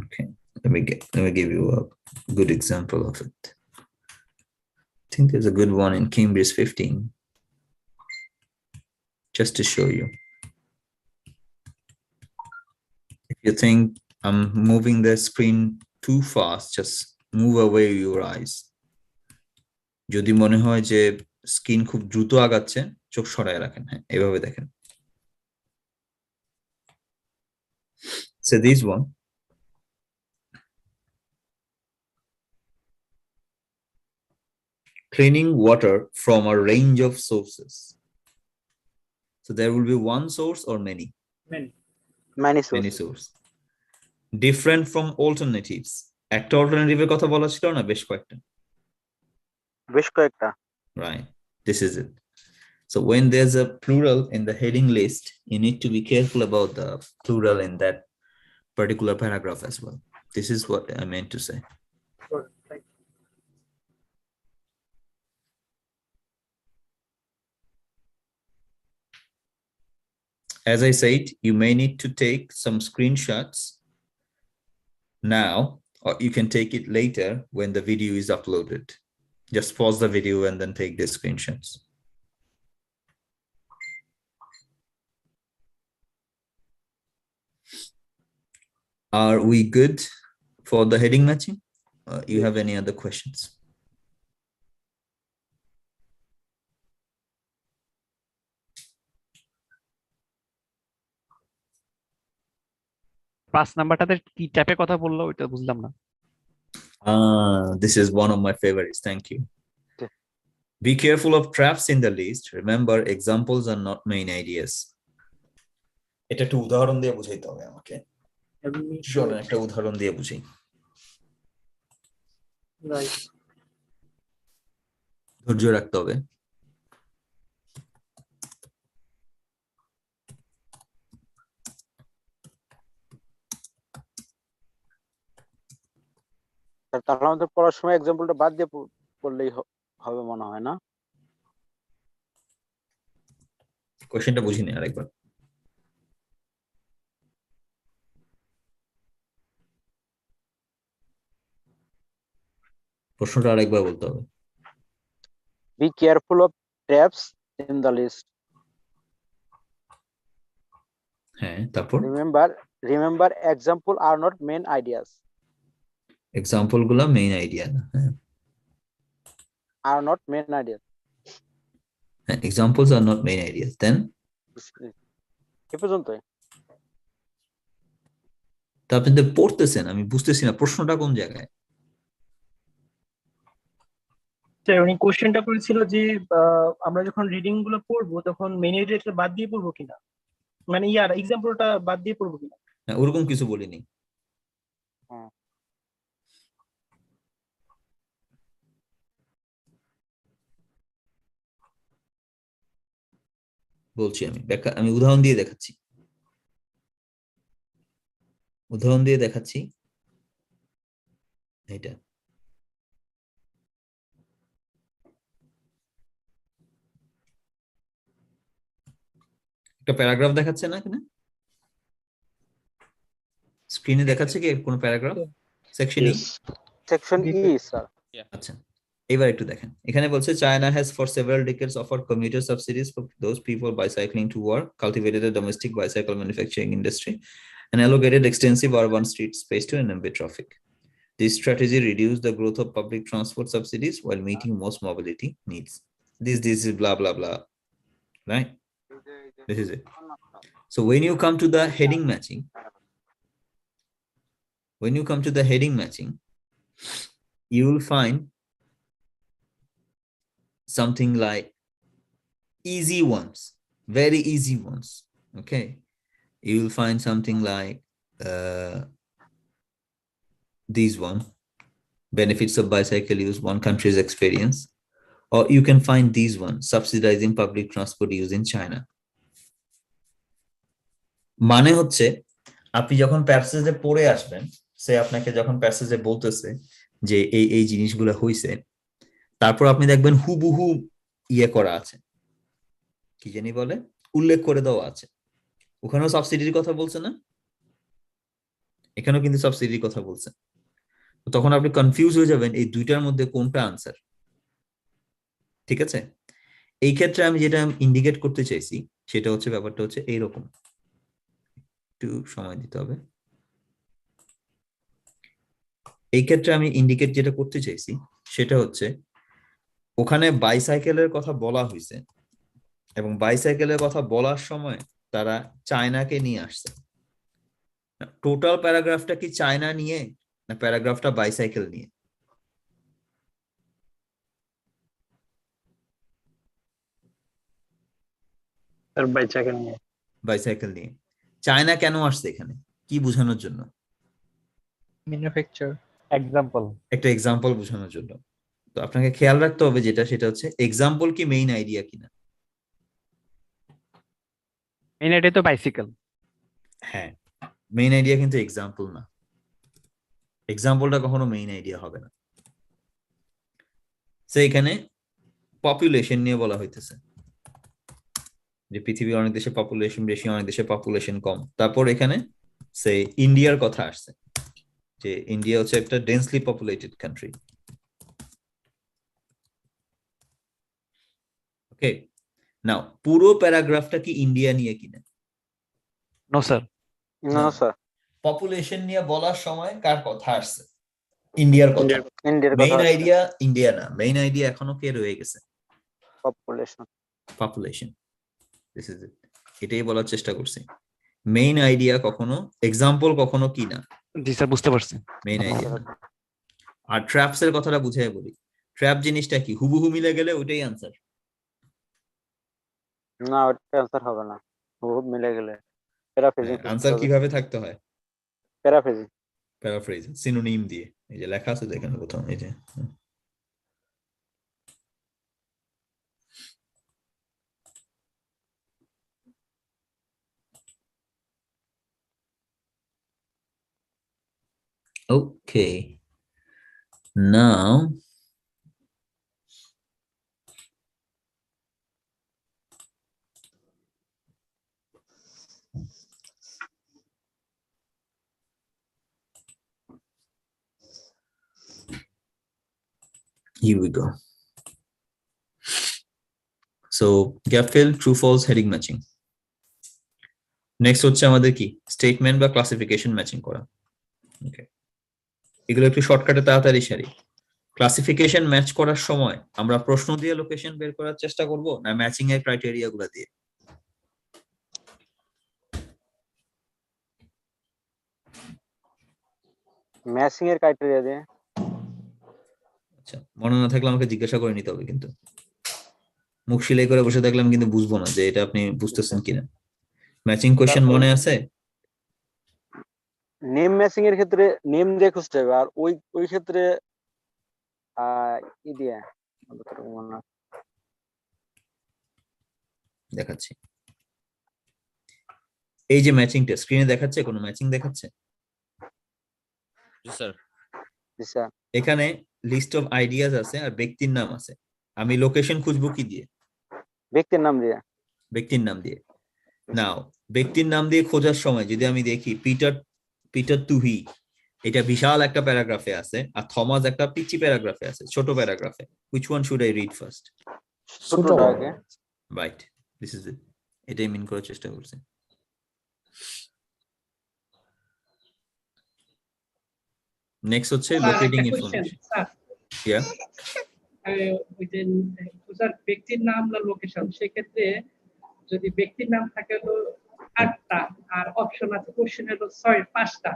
okay, let me give you a good example of it. I think there's a good one in Cambridge 15, just to show you. If you think I'm moving the screen too fast, just move away your eyes. যদি মনে হয় যে screen খুব দ্রুত আগাচ্ছে, চোখ সরায় রাখেন। হ্যাঁ, এভাবে দেখেন। So this one. Cleaning water from a range of sources. So there will be one source or many? Many Many sources. sources. Different from alternatives. একটা alternative কথা বলা ছিল না, বেশ কয়েকটা। বেশ কয়েকটা। Right. This is it. So when there's a plural in the heading list, you need to be careful about the plural in that particular paragraph as well. This is what I meant to say. Good. Thank you. As I said, you may need to take some screenshots now, or you can take it later when the video is uploaded. Just pause the video and then take the screenshots. Are we good for the heading matching? You have any other questions? পাঁচ নাম্বারটাতে কি ট্যাপের কথা বললো ওইটা বুঝলাম না। This is one of my favorites. Thank you. Be careful of traps in the list. Remember, examples are not main ideas. এটা একটা উদাহরণ দিয়ে বুঝাইতে হবে আমাকে। চলেন একটা উদাহরণ দিয়ে বুঝাই। Right. ধৈর্য রাখতে হবে। তাহলে আমাদের পড়ার সময় এক্সাম্পলটা বাদ দিয়ে পড়লেই হবে মনে হয় না? কোশ্চেনটা বুঝিনি আরেকবার। প্রশ্নটা আরেকবার বলতে হবে। Be careful of traps in the list. হ্যাঁ, তারপর Remember example are not main ideas. Example গুলা মেইন আইডিয়া না। হ্যাঁ, Are not main ideas. examples are not main ideas. Then এ পর্যন্তই। তা আপনি তো পড়তেছেন, আমি বুঝতেছি না প্রশ্নটা কোন জায়গায়। উনি কোশ্চেনটা করেছিল যে আমরা যখন রিডিং গুলো পড়বো তখন মেইন আইডিয়াটা বাদ দিয়ে পড়বো কিনা, মানে এক্সাম্পলটা বাদ দিয়ে পড়বো কিনা। ওরকম কিছু বলিনি। বলছি আমি উদাহরণ দিয়ে দেখাচ্ছি। এটা একটা প্যারাগ্রাফ দেখাচ্ছে না এখানে স্ক্রিনে দেখাচ্ছে কি কোন প্যারাগ্রাফ সেকশন ই স্যার। আচ্ছা, এবার একটু দেখেন। এখানে বলছে China has for several decades offered commuter subsidies for those people bicycling to work, cultivated a domestic bicycle manufacturing industry, and allocated extensive urban street space to inhibit traffic. This strategy reduced the growth of public transport subsidies while meeting most mobility needs. This is blah blah blah, right? This is it. So when you come to the heading matching, when you come to the heading matching, you will find something like easy ones, very easy ones. Okay, you will find something like these one, benefits of bicycle use, one country's experience. Or you can find these one, subsidizing public transport use in China. মানে হচ্ছে আপনি যখন প্যাসেজে পড়ে আসবেন, সে আপনাকে যখন প্যাসেজে বলতেছে যে এই এই জিনিসগুলো হইছে, তারপর আপনি দেখবেন হুবহু ইয়ে করা আছে, কি জানি বলে, উল্লেখ করে দেওয়া আছে। ওখানেও সাবসিডির কথা বলছে না, এখানেও কিন্তু সাবসিডির কথা বলছে। তখন আপনি কনফিউজ হয়ে যাবেন এই দুইটার মধ্যে কোনটা আনসার। ঠিক আছে, এই ক্ষেত্রে আমি যেটা ইন্ডিকেট করতে চাইছি সেটা হচ্ছে, ব্যাপারটা হচ্ছে এইরকম, একটু সময় দিতে হবে। এই ক্ষেত্রে আমি ইন্ডিকেট যেটা করতে চাইছি সেটা হচ্ছে, ওখানে বাইসাইকেলের কথা বলা হয়েছে এবং বাইসাইকেলের কথা বলার সময় তারা চায়নাকে নিয়ে আসছে। টোটাল প্যারাগ্রাফটা কি চায়না নিয়ে, না প্যারাগ্রাফটা বাইসাইকেল নিয়ে? স্যার বাইসাইকেল নিয়ে। বাইসাইকেল নিয়ে। চায়না কেন আসছে এখানে, কি বোঝানোর জন্য? ম্যানুফ্যাকচার, এক্সাম্পল, একটা এক্সাম্পল বোঝানোর জন্য। তো আপনাকে খেয়াল রাখতে হবে যেটা, সেটা হচ্ছে এক্সাম্পল কি মেইন আইডিয়া কিনা। মেইন আইডিয়া তো বাইসাইকেল। হ্যাঁ, মেইন আইডিয়া কিন্তু এক্সাম্পল না, এক্সাম্পলটা কখনো মেইন আইডিয়া হবে না। সো এখানে পপুলেশন নিয়ে বলা হইতেছে যে পৃথিবীর অনেক দেশে পপুলেশন বেশি, অনেক দেশে পপুলেশন কম। তারপর এখানে সে ইন্ডিয়ার কথা আসছে, যে ইন্ডিয়া হচ্ছে একটা densely populated country. Okay, now পুরো প্যারাগ্রাফটা কি ইন্ডিয়া নিয়ে কিনা? No sir. না স্যার, পপুলেশন নিয়ে বলার সময় কার কথা আসছে? ইন্ডিয়ার কথা। ইন্ডিয়ার কথা মেইন আছে। আইডিয়া ইন্ডিয়া না, মেইন আইডিয়া এখনো কে রয়ে গেছে? Population. Population. This is it, এটাই বলার চেষ্টা করছি। মেইন আইডিয়া কখনো, এক্সাম্পল কখনো কি না। জি স্যার, বুঝতে পারছি। মেইন আইডিয়া না। আর ট্র্যাপস এর কথাটা বুঝাই বলি, ট্র্যাপ জিনিসটা কি, হুবহু মিলে গেলে ওইটাই আনসার? না, ওটা आंसर হবে না, খুব মিলে গেলে। প্যারাফ্রেজিং। আনসার কিভাবে থাকতে হয়? প্যারাফ্রেজিং। প্যারাফ্রেজ, সিনোনিম দিয়ে। এই যে লেখা আছে দেখেন কোথাও, এই যে okay, now here we go. So gap fill, true false, heading matching. Next হচ্ছে আমাদের কি, স্টেটমেন্ট বা ক্লাসিফিকেশন ম্যাচিং করা। ওকে, এগুলো একটু শর্টকাটে তাড়াতাড়ি সারি। ক্লাসিফিকেশন ম্যাচ করার সময় আমরা প্রশ্ন দিয়ে লোকেশন বের করার চেষ্টা করব, না ম্যাচিং এর ক্রাইটেরিয়া গুলো দিয়ে? ম্যাচিং এর ক্রাইটেরিয়া দিয়ে। আচ্ছা, মনে না থাকলে আমাকে জিজ্ঞাসা করে নিতে হবে, কিন্তু মুখ সিলাই করে বসে থাকলে আমি কিন্তু বুঝবো না যে এটা আপনি বুঝতেছেন কিনা। ম্যাচিং কোশ্চেন মনে আছে? নেম ম্যাচিং এর ক্ষেত্রে নেম দিয়ে খুঁজতে হবে, আর ওই ওই ক্ষেত্রে ই দিয়ে দেখাচ্ছি। এই যে ম্যাচিংটা স্ক্রিনে দেখাচ্ছে, কোনো ম্যাচিং দেখাচ্ছে? স্যার এখানে লিস্ট অফ আইডিয়াস আছে আর ব্যক্তির নাম আছে। আমি লোকেশন খুঁজবো কি দিয়ে? ব্যক্তির নাম দিয়ে। ব্যক্তির নাম দিয়ে। নাও ব্যক্তির নাম দিয়ে খোঁজার সময় যদি আমি দেখি পিটার তুহি, এটা বিশাল একটা প্যারাগ্রাফে আছে, আর থমাস একটা পিচি প্যারাগ্রাফে আছে, ছোট প্যারাগ্রাফে। Which one should I read first? ছোটটা আগে। রাইট, দিস ইজ ইট, এটাই মিন করার চেষ্টা করছি। নেক্সট হচ্ছে লোকেটিং ইনফরমেশন। ইয়া, স্যার ব্যক্তির নাম না লোকেশন, সেক্ষেত্রে যদি ব্যক্তির নাম থাকে হলো 8টা আর অপশন আছে কোশ্চেন হলো 5টা,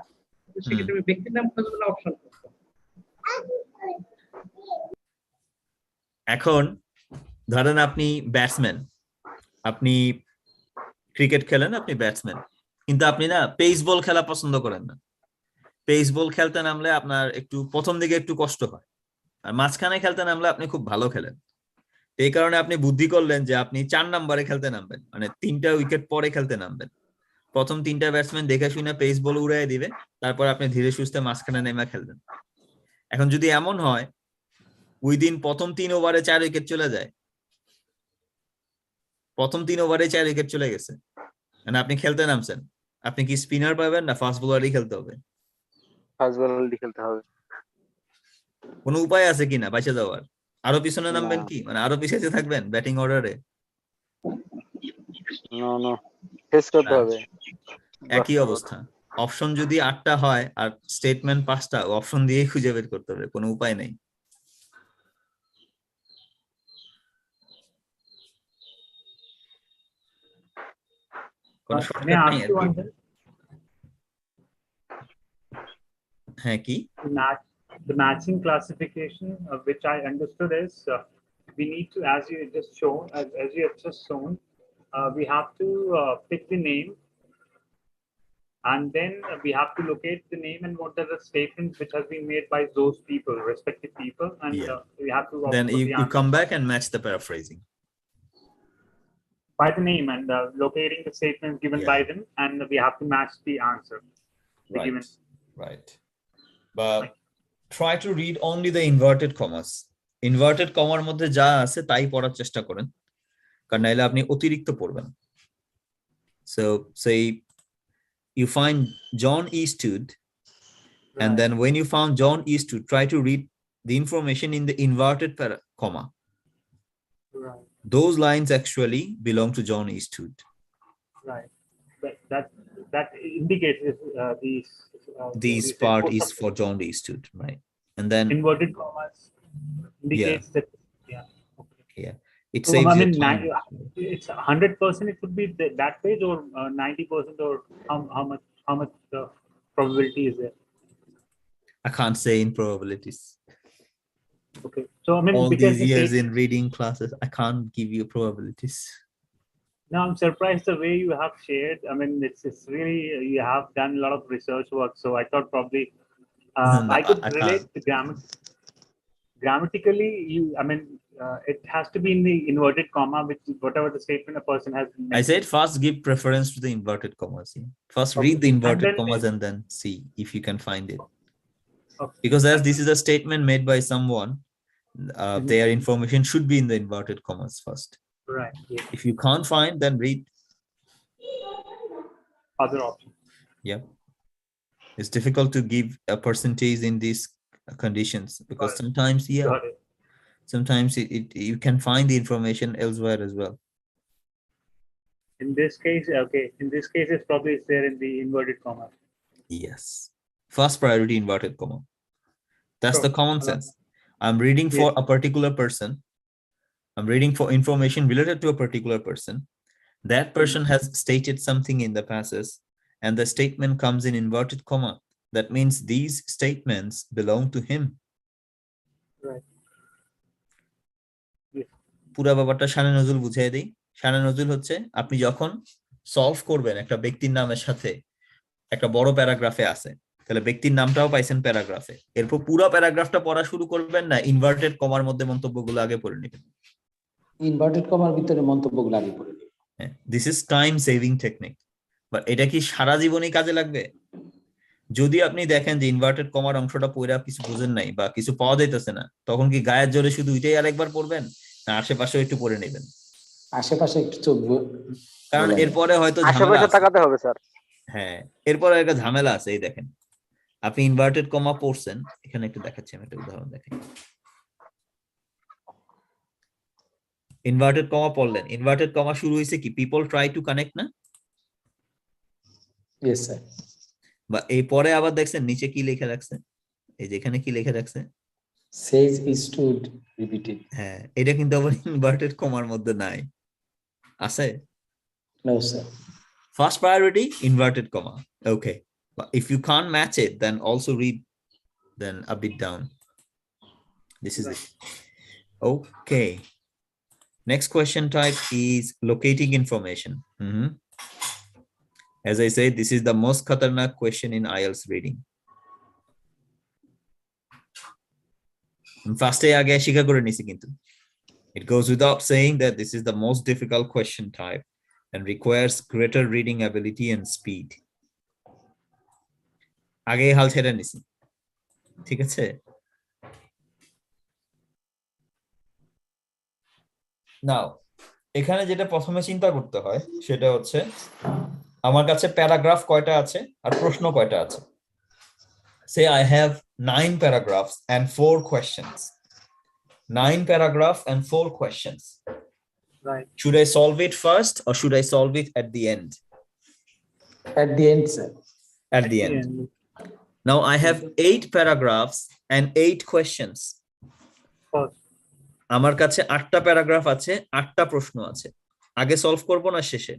সেক্ষেত্রে আমি ব্যক্তির নাম খোঁজার জন্য অপশন করবো। এখন ধরেন আপনি ব্যাটসম্যান, আপনি ক্রিকেট খেলেন, আপনি ব্যাটসম্যান, কিন্তু আপনি না পেস বল খেলা পছন্দ করেন না। পেস বল খেলতে নামলে আপনার একটু প্রথম দিকে একটু কষ্ট হয়, আর মাঝখানে খেলতে নামলে আপনি খুব ভালো খেলেন। এই কারণে আপনি বুদ্ধি করলেন যে আপনি 4 নম্বরে খেলতে নামবেন, মানে 3টা উইকেট পরে খেলতে নামবেন। প্রথম 3টা ব্যাটসম্যান দেখে শুনে পেস বল উড়াই দিবে, তারপর আপনি ধীরে সুস্থে মাঝখানে নেমে খেলবেন। এখন যদি এমন হয় উইদিন প্রথম 3 ওভারে 4 উইকেট চলে যায়, প্রথম 3 ওভারে 4 উইকেট চলে গেছে, মানে আপনি খেলতে নামছেন, আপনি কি স্পিনার পাবেন না ফাস্ট বোলারই খেলতে হবে? ফার্স্ট বলারই খেলতে হবে। কোনো উপায় আছে কিনা বাইচে যাওয়ার? আরো পিছনে নামবেন না। কি, মানে আরো পিছিয়ে থাকবেন ব্যাটিং অর্ডারে? নো, ফেস করতে না, হবে। একই অবস্থা। অপশন যদি 8টা হয় আর স্টেটমেন্ট 5টা, অপশন দিয়েই খুঁজে বের করতে হবে, কোনো উপায় নেই। কোনো May শর্টকাট I নেই ask আর you কি? one thing? হ্যাঁ, কি? The matching classification, which I understood is we need to, as you just shown, as you have just shown, we have to pick the name, and then we have to locate the name and what are the statements which has been made by those people, respective people, and Yeah. we have to Then put the you answer come back and match the paraphrasing. by the name and locating the statements given Yeah. by them, and we have to match the answer. The given. Right. But try to read only the inverted commas. Inverted comma মধ্যে যা আছে তাই পড়ার চেষ্টা করেন, কারণ নাইলে আপনি অতিরিক্ত পড়বেন। So say you find John Eastwood, and then when you found John Eastwood, try to read the information in the inverted comma. Right. Those lines actually belong to John Eastwood. Right. That indicates This part is for John Eastwood, right? And then inverted commas indicates that. Yeah, it So saves I your mean, time. it's 100%. It could be that page, or 90%, or how much probability is there? I can't say in probabilities. Okay. So I mean, All because these years in reading classes, I can't give you probabilities. now I'm surprised the way you have shared. I mean, it's really you have done a lot of research work. So I thought probably No, I could I relate can't. the grammatically. I mean, it has to be in the inverted comma, which whatever the statement a person has mentioned. I said first give preference to the inverted commas. Yeah? First read the inverted commas and then see if you can find it. Okay. Because as this is a statement made by someone, their information should be in the inverted commas first. Right. Yeah. If you can't find, then read Other options. Yeah, it's difficult to give a percentage in these conditions because sometimes sometimes you can find the information elsewhere as well. In this case, okay. In this case, it's probably there in the inverted comma. Yes, first priority inverted comma. That's the common sense. I'm reading for a particular person. I'm reading for information related to a particular person. That person has stated something in the passage, and the statement comes in inverted comma. That means these statements belong to him. Right. পুরো ব্যাপারটা শানে নজরুল বুঝিয়ে দেই। শানে নজরুল হচ্ছে আপনি যখন solve করবেন একটা ব্যক্তির নামের সাথে একটা বড় প্যারাগ্রাফে আছে, তাহলে ব্যক্তির নামটাও পাইছেন প্যারাগ্রাফে, এরপর পুরো প্যারাগ্রাফটা পড়া শুরু করবেন না, ইনভার্টেড কমার মধ্যে মন্তব্যগুলো আগে পড়ে নেবেন। ইনভার্টেড কমার ভিতরে মন্তব্যগুলো আগে পড়ে নেবেন। This is time saving technique, but এটা কি সারা জীবনই কাজে লাগবে? যদি আপনি দেখেন যে ইনভার্টেড কমার অংশটা পড়া কিছু বুঝেন নাই বা কিছু পাওয়া যাইতেছে না, তখন কি গায়ের জোরে শুধু ওইটাই আরেকবার পড়বেন না আশেপাশে একটু পড়ে নেবেন? আশেপাশে একটু চোখ, কারণ এরপরে হয়তো আশেপাশে তাকাতে হবে স্যার। হ্যাঁ, এরপরে একটা ঝামেলা আছে। এই দেখেন আপনি ইনভার্টেড কমা পড়ছেন, এখানে একটু দেখাচ্ছি, আমি একটা উদাহরণ দেখাই। ইনভার্টেড কমা পড়লেন, ইনভার্টেড কমা শুরু হয়েছে কি পিপল ট্রাই টু কানেক্ট না? Yes sir. বা এই পরে আবার দেখছেন নিচে কি লেখা রাখছে, এই যেখানে কি লেখা রাখছে says Eastwood repeated. হ্যাঁ, এটা কিন্তু আবার ইনভার্টেড কমার মধ্যে নাই, আছে? No sir. First priority inverted comma, okay, But if you can't match it, then also read then a bit down. This is it. Okay. Next question type is locating information. As I said, this is the most khatarnak question in IELTS reading. Faste aage shikha kore nichi kintu. It goes without saying that this is the most difficult question type and requires greater reading ability and speed. Aage hal chhede nichi. ঠিক আছে? Now, এখানে যেটা প্রথমে চিন্তা করতে হয় সেটা হচ্ছে আমার কাছে প্যারাগ্রাফ কয়টা আছে আর প্রশ্ন কয়টা আছে। Say I have 9 paragraphs and 4 questions. 9 paragraphs and 4 questions. Right. Should I solve it first or should I solve it at the end? At the end, sir. At the end. Now I have 8 paragraphs and 8 questions. First. আমার কাছে 8টা paragraph আছে, 8টা প্রশ্ন আছে। আগে solve করব না শেষে?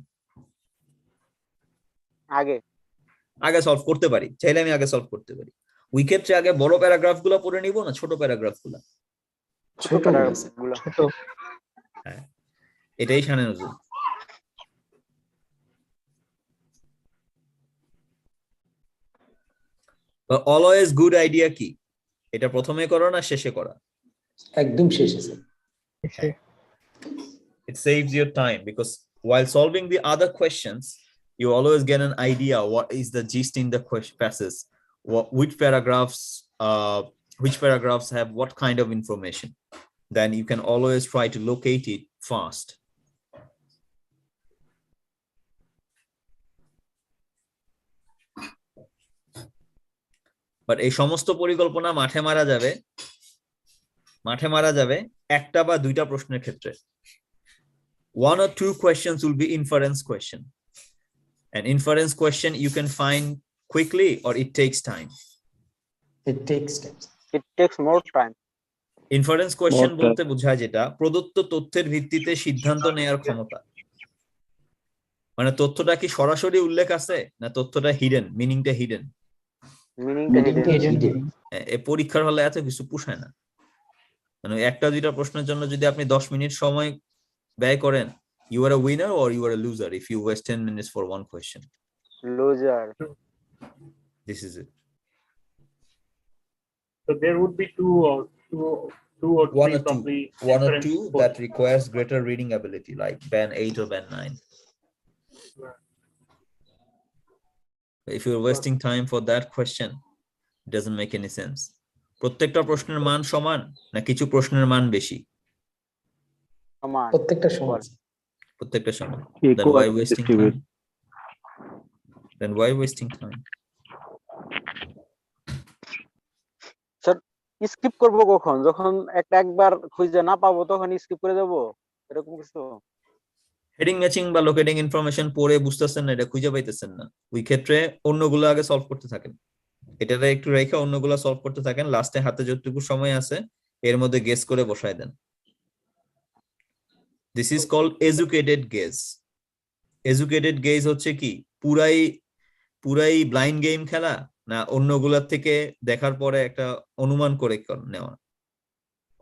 আগে সলভ করতে পারি, চাইলে আমি আগে সলভ করতে পারি। ওই ক্ষেত্রে আগে বড় প্যারাগ্রাফগুলো পড়ে নিব না ছোট প্যারাগ্রাফগুলো? ছোট প্যারাগ্রাফগুলো। হ্যাঁ, এটাই শানে Nazrul. But always good idea কি? এটা প্রথমে করো না শেষে করা? একদম শেষে sir. It saves your time because while solving the other questions, you always get an idea what is the gist in the passage, which paragraphs have what kind of information. Then you can always try to locate it fast. But এই সমস্ত পরিকল্পনা মাঠে মারা যাবে একটা বা দুইটা প্রশ্নের ক্ষেত্রে। 1 or 2 questions will be inference question. An inference question you can find quickly or it takes time. It takes time. It takes more time. Inference question বলতে বোঝায় যেটা প্রদত্ত তথ্যের ভিত্তিতে সিদ্ধান্ত নেওয়ার ক্ষমতা। মানে তথ্যটা কি সরাসরি উল্লেখ আছে না তথ্যটা হিডেন, মিনিংটা হিডেন? এই পরীক্ষার হলে এত কিছু পুষায় না। মানে একটা দুইটা প্রশ্নের জন্য যদি আপনি 10 মিনিট সময় ব্যয় করেন, you are a winner or you are a loser if you waste 10 minutes for one question. Loser. This is it. So there would be two or three one or two that requires greater reading ability, like band 8 or band 9. If you're wasting time for that question, it doesn't make any sense. প্রত্যেকটা প্রশ্নের মান সমান না কিছু প্রশ্নের মান বেশি? সমান। প্রত্যেকটা সমান। প্রত্যেকটা সমান। Then why wasting time? Then why wasting time? Sir skip করব কখন? যখন একবার খুঁজে না পাবো তখন স্কিপ করে যাব এরকম কিছু? হেডিং ম্যাচিং বা লোকেটিং ইনফরমেশন পড়ে বুঝতেছেন না, এটা খুঁজে পাইতেছেন না, ওই ক্ষেত্রে অন্যগুলো আগে সলভ করতে থাকেন। এটাতে একটু রেখে অন্যগুলো সলভ করতে থাকেন, লাস্টে হাতে যতটুকু সময় আছে এর মধ্যে গেস করে বসায় দেন। This is called educated guess. Educated guess হচ্ছে কি পুরাই ব্লাইন্ড গেম খেলা না অন্যগুলোর থেকে দেখার পরে একটা অনুমান করে নেওয়া?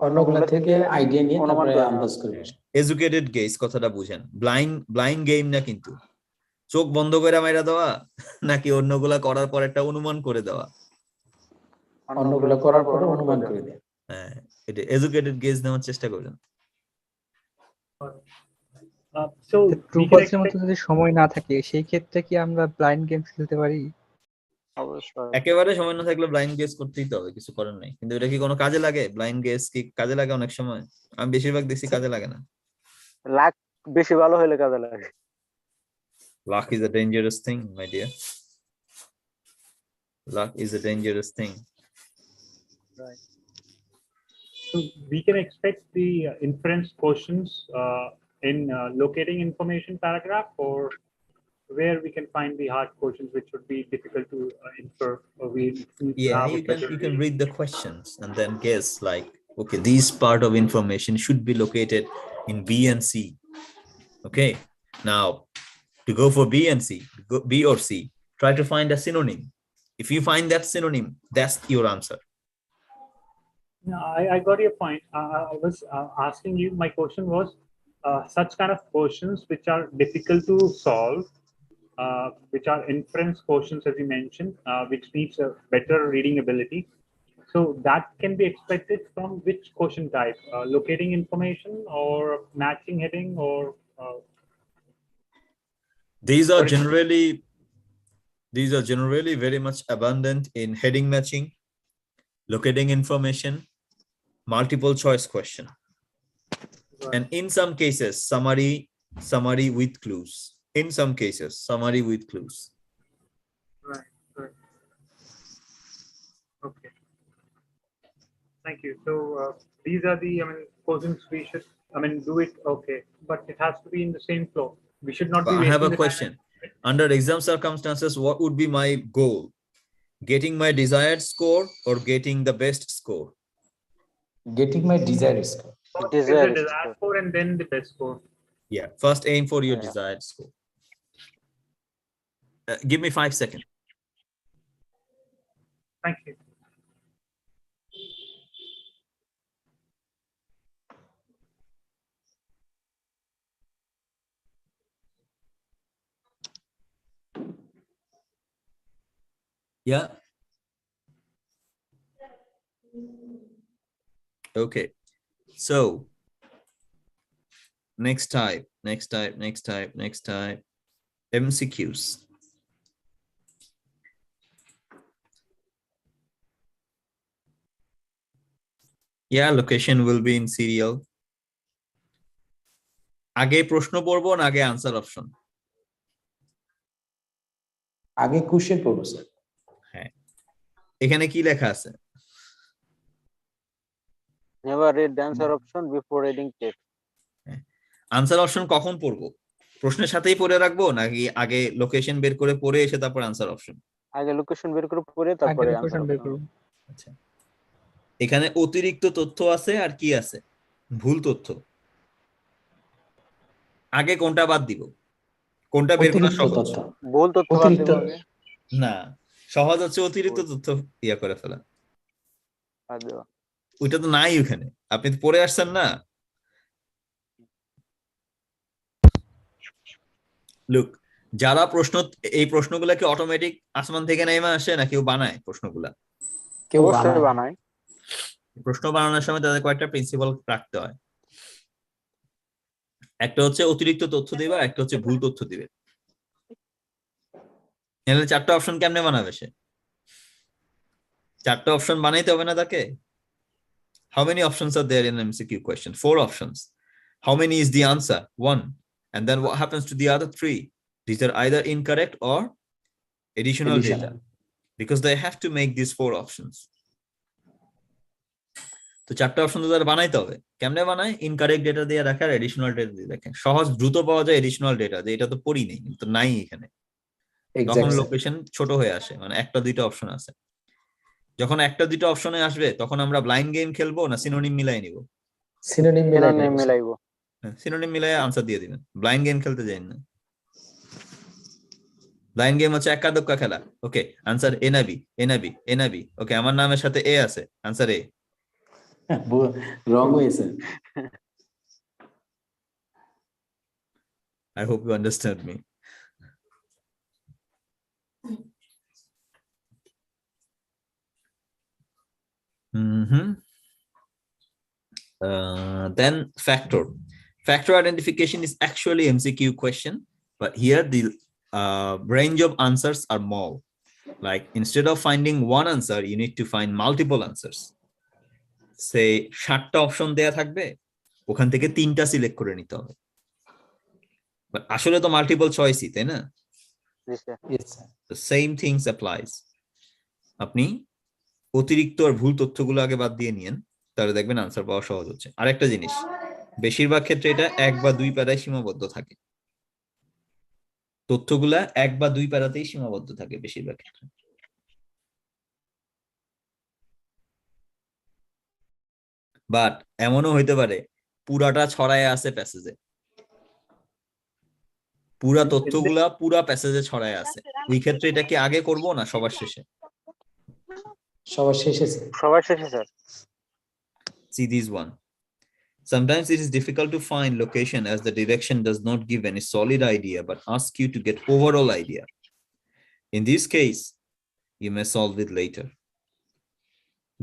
অন্যগুলো থেকে আইডিয়া নিয়ে তারপরে আন্দাজ করে। এডুকেটেড গেস কথাটা বুঝেন, ব্লাইন্ড গেম না কিন্তু চোখ বন্ধ করে মাইরা দেওয়া নাকি অন্যগুলা করার পর একটা অনুমান করে দেওয়া? অন্যগুলো করার পরে অনুমান করে দেওয়া। হ্যাঁ, এটা এডুকেটেড গেস নেওয়ার চেষ্টা করবেন। So ট্রু ফলসের মতো যদি সময় না থাকে সেই ক্ষেত্রে কি আমরা ব্লাইন্ড গেমস খেলতে পারি? অবশ্যই। একেবারে সময় না থাকলে ব্লাইন্ড গেস করতেই তো হবে, কিছু করার নাই। কিন্তু এটা কি কোনো কাজে লাগে? ব্লাইন্ড গেস কি কাজে লাগে? অনেক সময় আমি বেশিরভাগ দেখছি কাজে লাগে না। লাক বেশি ভালো হলে কাজে লাগে। Luck is a dangerous thing, my dear. Luck is a dangerous thing. Right. So we can expect the inference questions in locating information paragraph, or where we can find the hard questions which would be difficult to infer, or we need to have You can read the questions and then guess like, okay, this part of information should be located in B and C. Okay, now to go for B and C, B or C, try to find a synonym. If you find that synonym, that's your answer. No, I got your point. I was asking you, my question was such kind of questions which are difficult to solve, which are inference questions, as you mentioned, which needs a better reading ability. So that can be expected from which question type? Locating information or matching heading or? These are generally very much abundant in heading matching, locating information, multiple choice question, and in some cases summary with clues. In some cases summary with clues. Right. Okay. Thank you. So these are the questions we should do it. Okay, but it has to be in the same flow. We should not be. I have a question. Under exam circumstances, what would be my goal? Getting my desired score or getting the best score? Getting my desired score. Desired score and then the best score. Yeah, first aim for your desired score. Give me 5 seconds. Thank you. Yeah. Okay. So next type. MCQs. Yeah, location will be in serial. আগে প্রশ্ন পড়বো না আগে answer option? আগে question পড়বো sir. হ্যাঁ, এখানে কি লেখা আছে? Never read the answer option before reading text. Answer option কখন পড়বো? প্রশ্নের সাথেই পড়ে রাখবো নাকি আগে লোকেশন বের করে পড়ে এসে তারপর আনসার অপশন? আগে লোকেশন বের করে পড়ে তারপরে আনসার বের করব। আচ্ছা, এখানে অতিরিক্ত তথ্য আছে আর কি আছে? ভুল তথ্য। আগে কোনটা বাদ দিব? কোনটা বের করা সহজ? ভুল তথ্য বাদ দিব আগে। না, সহজ হচ্ছে অতিরিক্ত তথ্য ইয়া করে ফেলা। ওইটা তো নাই ওখানে, আপনি তো পড়ে আসছেন না। লুক, যারা এই প্রশ্নগুলা কি অটোমেটিক আসমান থেকে নেমে আসে না কেউ বানায় প্রশ্নগুলা? কেউ বানায়। প্রশ্ন বানানোর সময় তাদের কয়েকটা প্রিন্সিপাল রাখতে হয়। একটা হচ্ছে অতিরিক্ত তথ্য দিবে, একটা হচ্ছে ভুল তথ্য দিবে। এখানে 4টা অপশন কেমনে বানাবে সে? 4টা অপশন বানাইতে হবে না তাকে? How many options are there in an MCQ question? 4 options. How many is the answer? 1. And then what happens to the other 3? These are either incorrect or additional data, because they have to make these 4 options. তো 4টা option তো তারা বানাইতে হবে। কেমনে বানায়? Incorrect data দিয়ে রাখে আর এডিশনাল ডেটা দিয়ে রাখে। সহজ দ্রুত পাওয়া যায় এডিশনাল ডেটা, যে এটা তো পড়ি নেই, তো নাই এখানে। তখন লোকেশন ছোট হয়ে আসে, মানে 1টা 2টা অপশন আছে। যখন 1টা 2টা অপশনে আসবে তখন আমরা ব্লাইন্ড গেম খেলবো না সিনোনিম মিলাই নিব? সিনোনিম মিলাইবো। সিনোনিম মিলাই আনসার দিয়ে দিবেন, ব্লাইন্ড গেম খেলতে যাই না। ব্লাইন্ড গেম হচ্ছে একা দোক্কা খেলা। ওকে, আনসার এনাবি। ওকে, আমার নামের সাথে এ আছে, আনসার এ। রং হয়েছে। I hope you understand me. Then factor identification is actually MCQ question, but here the range of answers are more. Like instead of finding one answer, you need to find multiple answers. Say 7টা option দেয়া থাকবে, ওখান থেকে 3টা select করে নিতে হবে। But আসলে তো মাল্টিপল চয়েসই, তাই না? The same things applies. আপনি অতিরিক্ত আর ভুল তথ্যগুলো আগে বাদ দিয়ে নিয়েন, তাহলে দেখবেন আনসার পাওয়া সহজ হচ্ছে। আরেকটা জিনিস, বেশিরভাগ ক্ষেত্রে এটা 1 বা 2 প্যারায় সীমাবদ্ধ থাকে। তথ্যগুলা 1 বা 2 প্যারাতেই সীমাবদ্ধ থাকে বেশিরভাগ ক্ষেত্রে। বাট এমনও হইতে পারে পুরাটা ছড়ায় আছে প্যাসেজে, পুরা তথ্যগুলা পুরা প্যাসেজে ছড়ায় আছে। ওই ক্ষেত্রে এটা কি আগে করব না সবার শেষে? সবার শেষে স্যার। সবার শেষে sir. See this one. Sometimes it is difficult to find location as the direction does not give any solid idea but ask you to get overall idea. In this case, you may solve it later.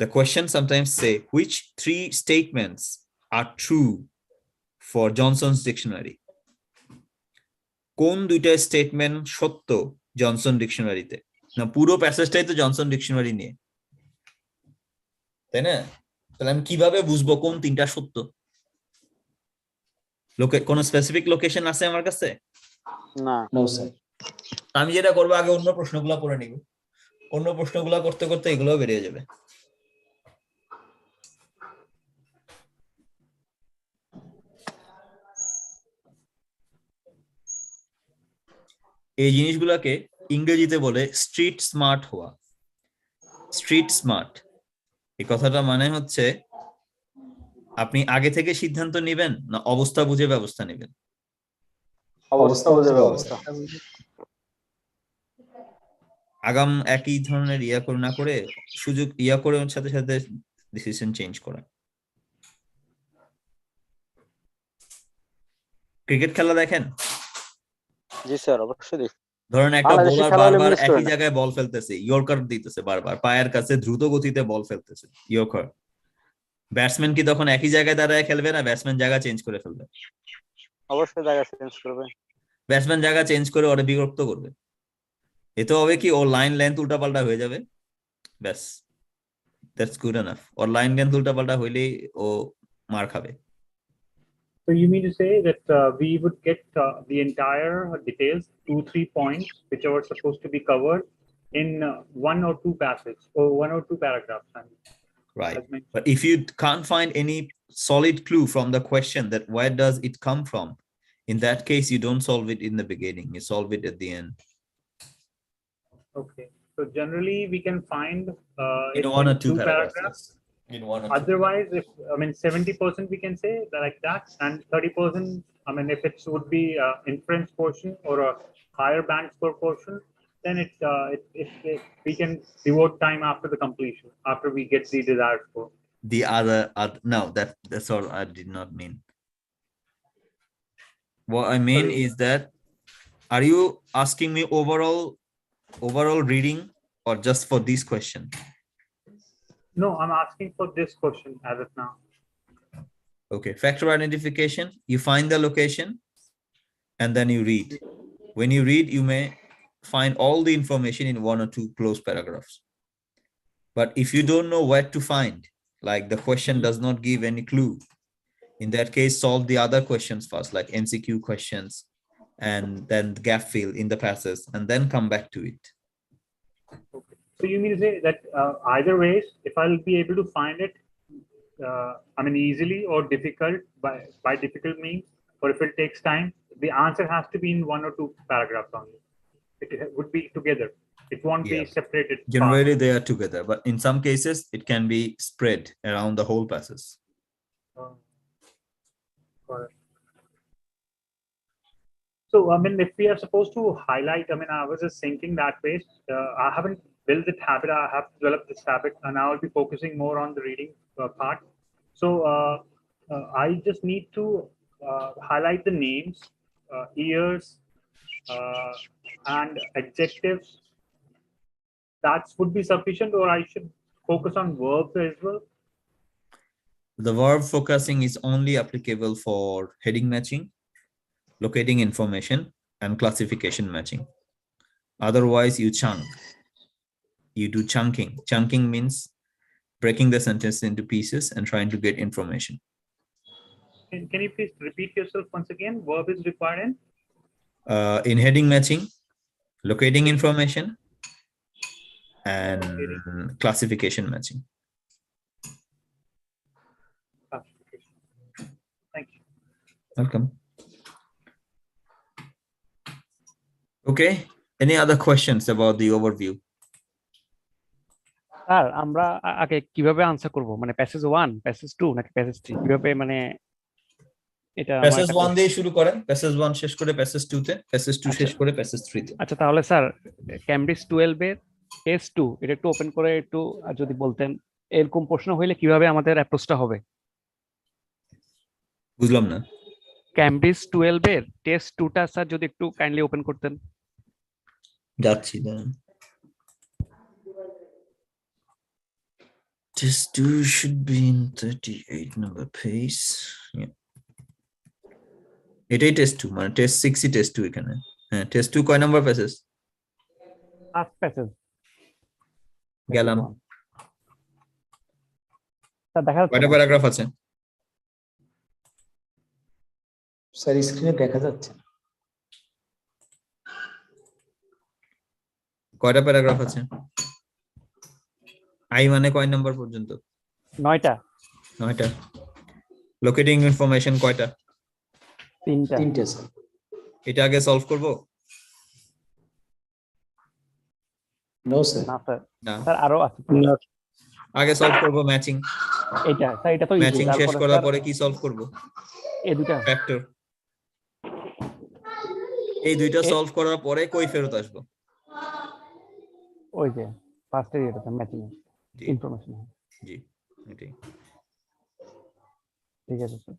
The question sometimes say, which 3 statements are true for Johnson's dictionary? কোন দুইটা statement সত্য Johnson ডিকশনারিতে? না পুরো প্যাসেজটাই তো Johnson dictionary নিয়ে, তাই না? তাহলে আমি কিভাবে বুঝবো কোন 3টা সত্য? কোন স্পেসিফিক লোকেশন আছে আমার কাছে? না। No sir. আমি যেটা করবো আগে অন্য প্রশ্নগুলো করে নিব, অন্য প্রশ্নগুলো করতে করতে এগুলো বেরিয়ে যাবে। এই জিনিসগুলোকে ইংরেজিতে বলে স্ট্রিট স্মার্ট হওয়া। স্ট্রিট স্মার্ট এই কথাটা মানে হচ্ছে আপনি আগে থেকে সিদ্ধান্ত নেবেন না অবস্থা বুঝে ব্যবস্থা নেবেন? অবস্থা বুঝে ব্যবস্থা। আগাম একই ধরনের না করে সুযোগ করে সাথে সাথে ডিসিশন চেঞ্জ করা। ক্রিকেট খেলা দেখেন? জি স্যার, অবশ্যই দেখি। ধরেন একটা বোলার বারবার একই জায়গায় বল ফেলতেছে, ইয়র্কার দিতেছে, বারবার পায়ের কাছে দ্রুত গতিতে বল ফেলতেছে, ইয়র্কার। ব্যাটসম্যান কি তখন একই জায়গায় দাঁড়ায় খেলবে না ব্যাটসম্যান জায়গা চেঞ্জ করে ফেলবে? অবশ্যই জায়গা চেঞ্জ করবে। ব্যাটসম্যান জায়গা চেঞ্জ করে ওরে বিরক্ত করবে। এতে হবে কি ওর লাইন লেন্থ উল্টাপাল্টা হয়ে যাবে, ব্যাস, that's good enough. Or line length উল্টাপাল্টা হইলেই ও মার খাবে। So you mean to say that we would get the entire details, 2-3 points, which are supposed to be covered in 1 or 2 passages or 1 or 2 paragraphs. Right. But if you can't find any solid clue from the question that where does it come from, in that case, you don't solve it in the beginning, you solve it at the end. Okay. So generally we can find in 1 or 2 paragraphs. In 1 or 2. Otherwise, if 70% we can say like that, and 30%, if it would be inference portion or a higher band score portion, then we can devote time after the completion, after we get the desired score. The other no, that's all I did not mean. What I mean is that, are you asking me overall reading or just for this question? No, I'm asking for this question as of now. Okay, factor identification, you find the location and then you read. When you read, you may find all the information in 1 or 2 close paragraphs. But if you don't know where to find, like the question does not give any clue, in that case, solve the other questions first, like MCQ questions, and then gap fill in the passage, and then come back to it. Okay. So you mean to say that either ways, if I'll be able to find it, easily or difficult, by difficult means, or if it takes time, the answer has to be in 1 or 2 paragraphs only. It would be together. It won't be separated. Generally, they are together, but in some cases, it can be spread around the whole passage. So, if we are supposed to highlight, I was just thinking that way. I haven't built that habit. I have developed this habit, and I will be focusing more on the reading part. So, I just need to highlight the names, years, and adjectives. That would be sufficient, or I should focus on verbs as well? The verb focusing is only applicable for heading matching, locating information, and classification matching. Otherwise, you chunk. You do chunking. Chunking means breaking the sentence into pieces and trying to get information. Can you please repeat yourself once again? Verb is required in heading matching, locating information, and classification matching. Thank you. Welcome. Okay, any other questions about the overview? Sir আমরা আগে কিভাবে answer করব, মানে passage 1, passage 2 নাকি passage 3, কিভাবে এটা passage 1 দিয়ে শুরু করেন, প্যাসেজ 1 শেষ করে প্যাসেজ 2 তে, প্যাসেজ 2 শেষ করে প্যাসেজ 3 তে। আচ্ছা তাহলে স্যার ক্যামব্রিজ 12 এর টেস্ট 2 এটা একটু ওপেন করে একটু যদি বলতেন এরকম প্রশ্ন হইলে কিভাবে আমাদের অ্যাপ্রোচটা হবে? বুঝলাম না। ক্যামব্রিজ 12 এর টেস্ট 2টা স্যার যদি একটু কাইন্ডলি ওপেন করতেন। যাচ্ছি দাঁড়ান। Test 2 should be in 38 number page. Yeah. এটাই টেস্ট 2 মানে টেস্ট 6 ই টেস্ট 2 এখানে। হ্যাঁ টেস্ট 2 কয় নাম্বার প্যাসেজ? ফার্স্ট প্যাসেজ গেলাম। স্যার দেখা যাচ্ছে কয়টা প্যারাগ্রাফ আছে? স্যার স্ক্রিনে দেখা যাচ্ছে। কয়টা প্যারাগ্রাফ আছে? আই মানে কয় নাম্বার পর্যন্ত? 9টা। 9টা। লোকেটিং ইনফরমেশন কয়টা? 3টা। 3টে স্যার। এটা আগে সলভ করব? No sir. না স্যার। না স্যার আরো আছে। আগে সলভ করব ম্যাচিং। এটা স্যার এটা তো ম্যাচিং শেষ করার পরে কি সলভ করব? এই দুটো ফ্যাক্টর। এই দুইটা সলভ করার পরে কই ফেরত আসবো? ওই যে ফার্স্ট এরিয়াটা ম্যাচিং ইনফরমেশন। জি এটাই। ঠিক আছে স্যার।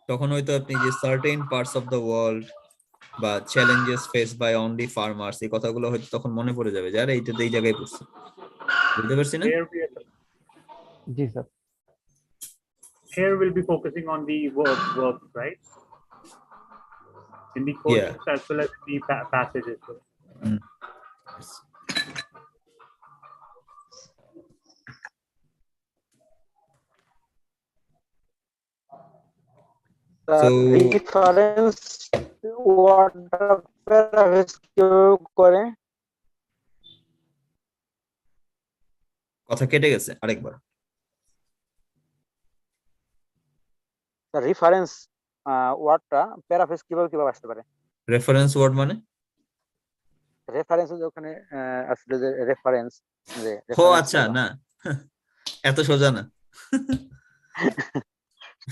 তখন হয়তো আপনি যে certain parts of the world বা challenges face by only farmers এই কথাগুলো হয়তো তখন মনে পড়ে যাবে যে আরে এইটাতে এই জায়গায় পড়ছে। বুঝতে পারছি না? জি sir. Here we'll be focusing on the verb, right? In the questions as well as the passages. So reference ওয়ার্ডটা প্যারাফ্রেজ করে। কথা কেটে গেছে আরেকবার। রেফারেন্স ওয়ার্ডটা প্যারাফ্রেজ কিভাবে আসতে পারে? রেফারেন্স ওয়ার্ড মানে? রেফারেন্স ওখানে আসলে যে রেফারেন্স যে ও আচ্ছা না এত সোজা না।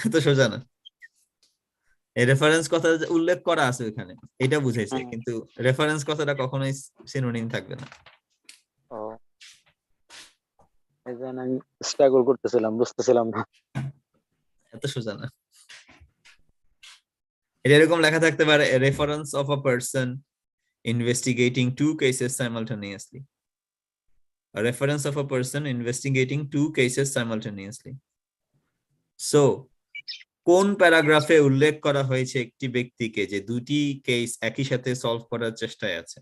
এত সোজা না। এই রেফারেন্স কথা উল্লেখ করা আছে ওখানে এটা বুঝাইছে কিন্তু রেফারেন্স কথাটা কখনোই সিনোনিম থাকবে না। ও এজন্য আমি স্ট্রাগল করতেছিলাম বুঝতেছিলাম না। এত সোজা না। এটা এরকম লেখা থাকতে পারে reference of a person investigating two cases simultaneously. A reference of a person investigating two cases simultaneously. So, কোন প্যারাগ্রাফে উল্লেখ করা হয়েছে একটি ব্যক্তিকে যে দুটি কেস একই সাথে সলভ করার চেষ্টায় আছে?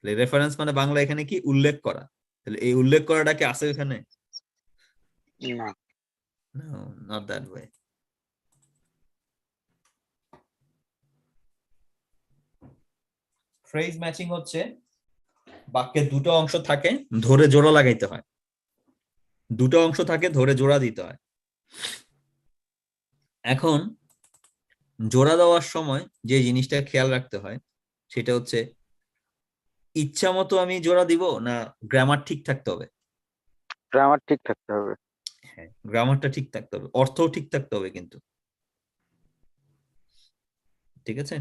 রেফারেন্স মানে বাংলা এখানে কি উল্লেখ করা। তাহলে এই উল্লেখ করাটা কি আছে এখানে? না। No, not that way. Phrase matching হচ্ছে বাক্যে দুটো অংশ থাকে ধরে জোড়া লাগাইতে হয়। দুটো অংশ থাকে ধরে জোড়া দিতে হয়। এখন জোড়া দেওয়ার সময় যে জিনিসটা খেয়াল রাখতে হয় সেটা হচ্ছে ইচ্ছা মতো আমি জোড়া দিব না গ্রামার ঠিক থাকতে হবে? গ্রামার ঠিক থাকতে হবে। হ্যাঁ গ্রামারটা ঠিক থাকতে হবে, অর্থও ঠিক থাকতে হবে কিন্তু। ঠিক আছে?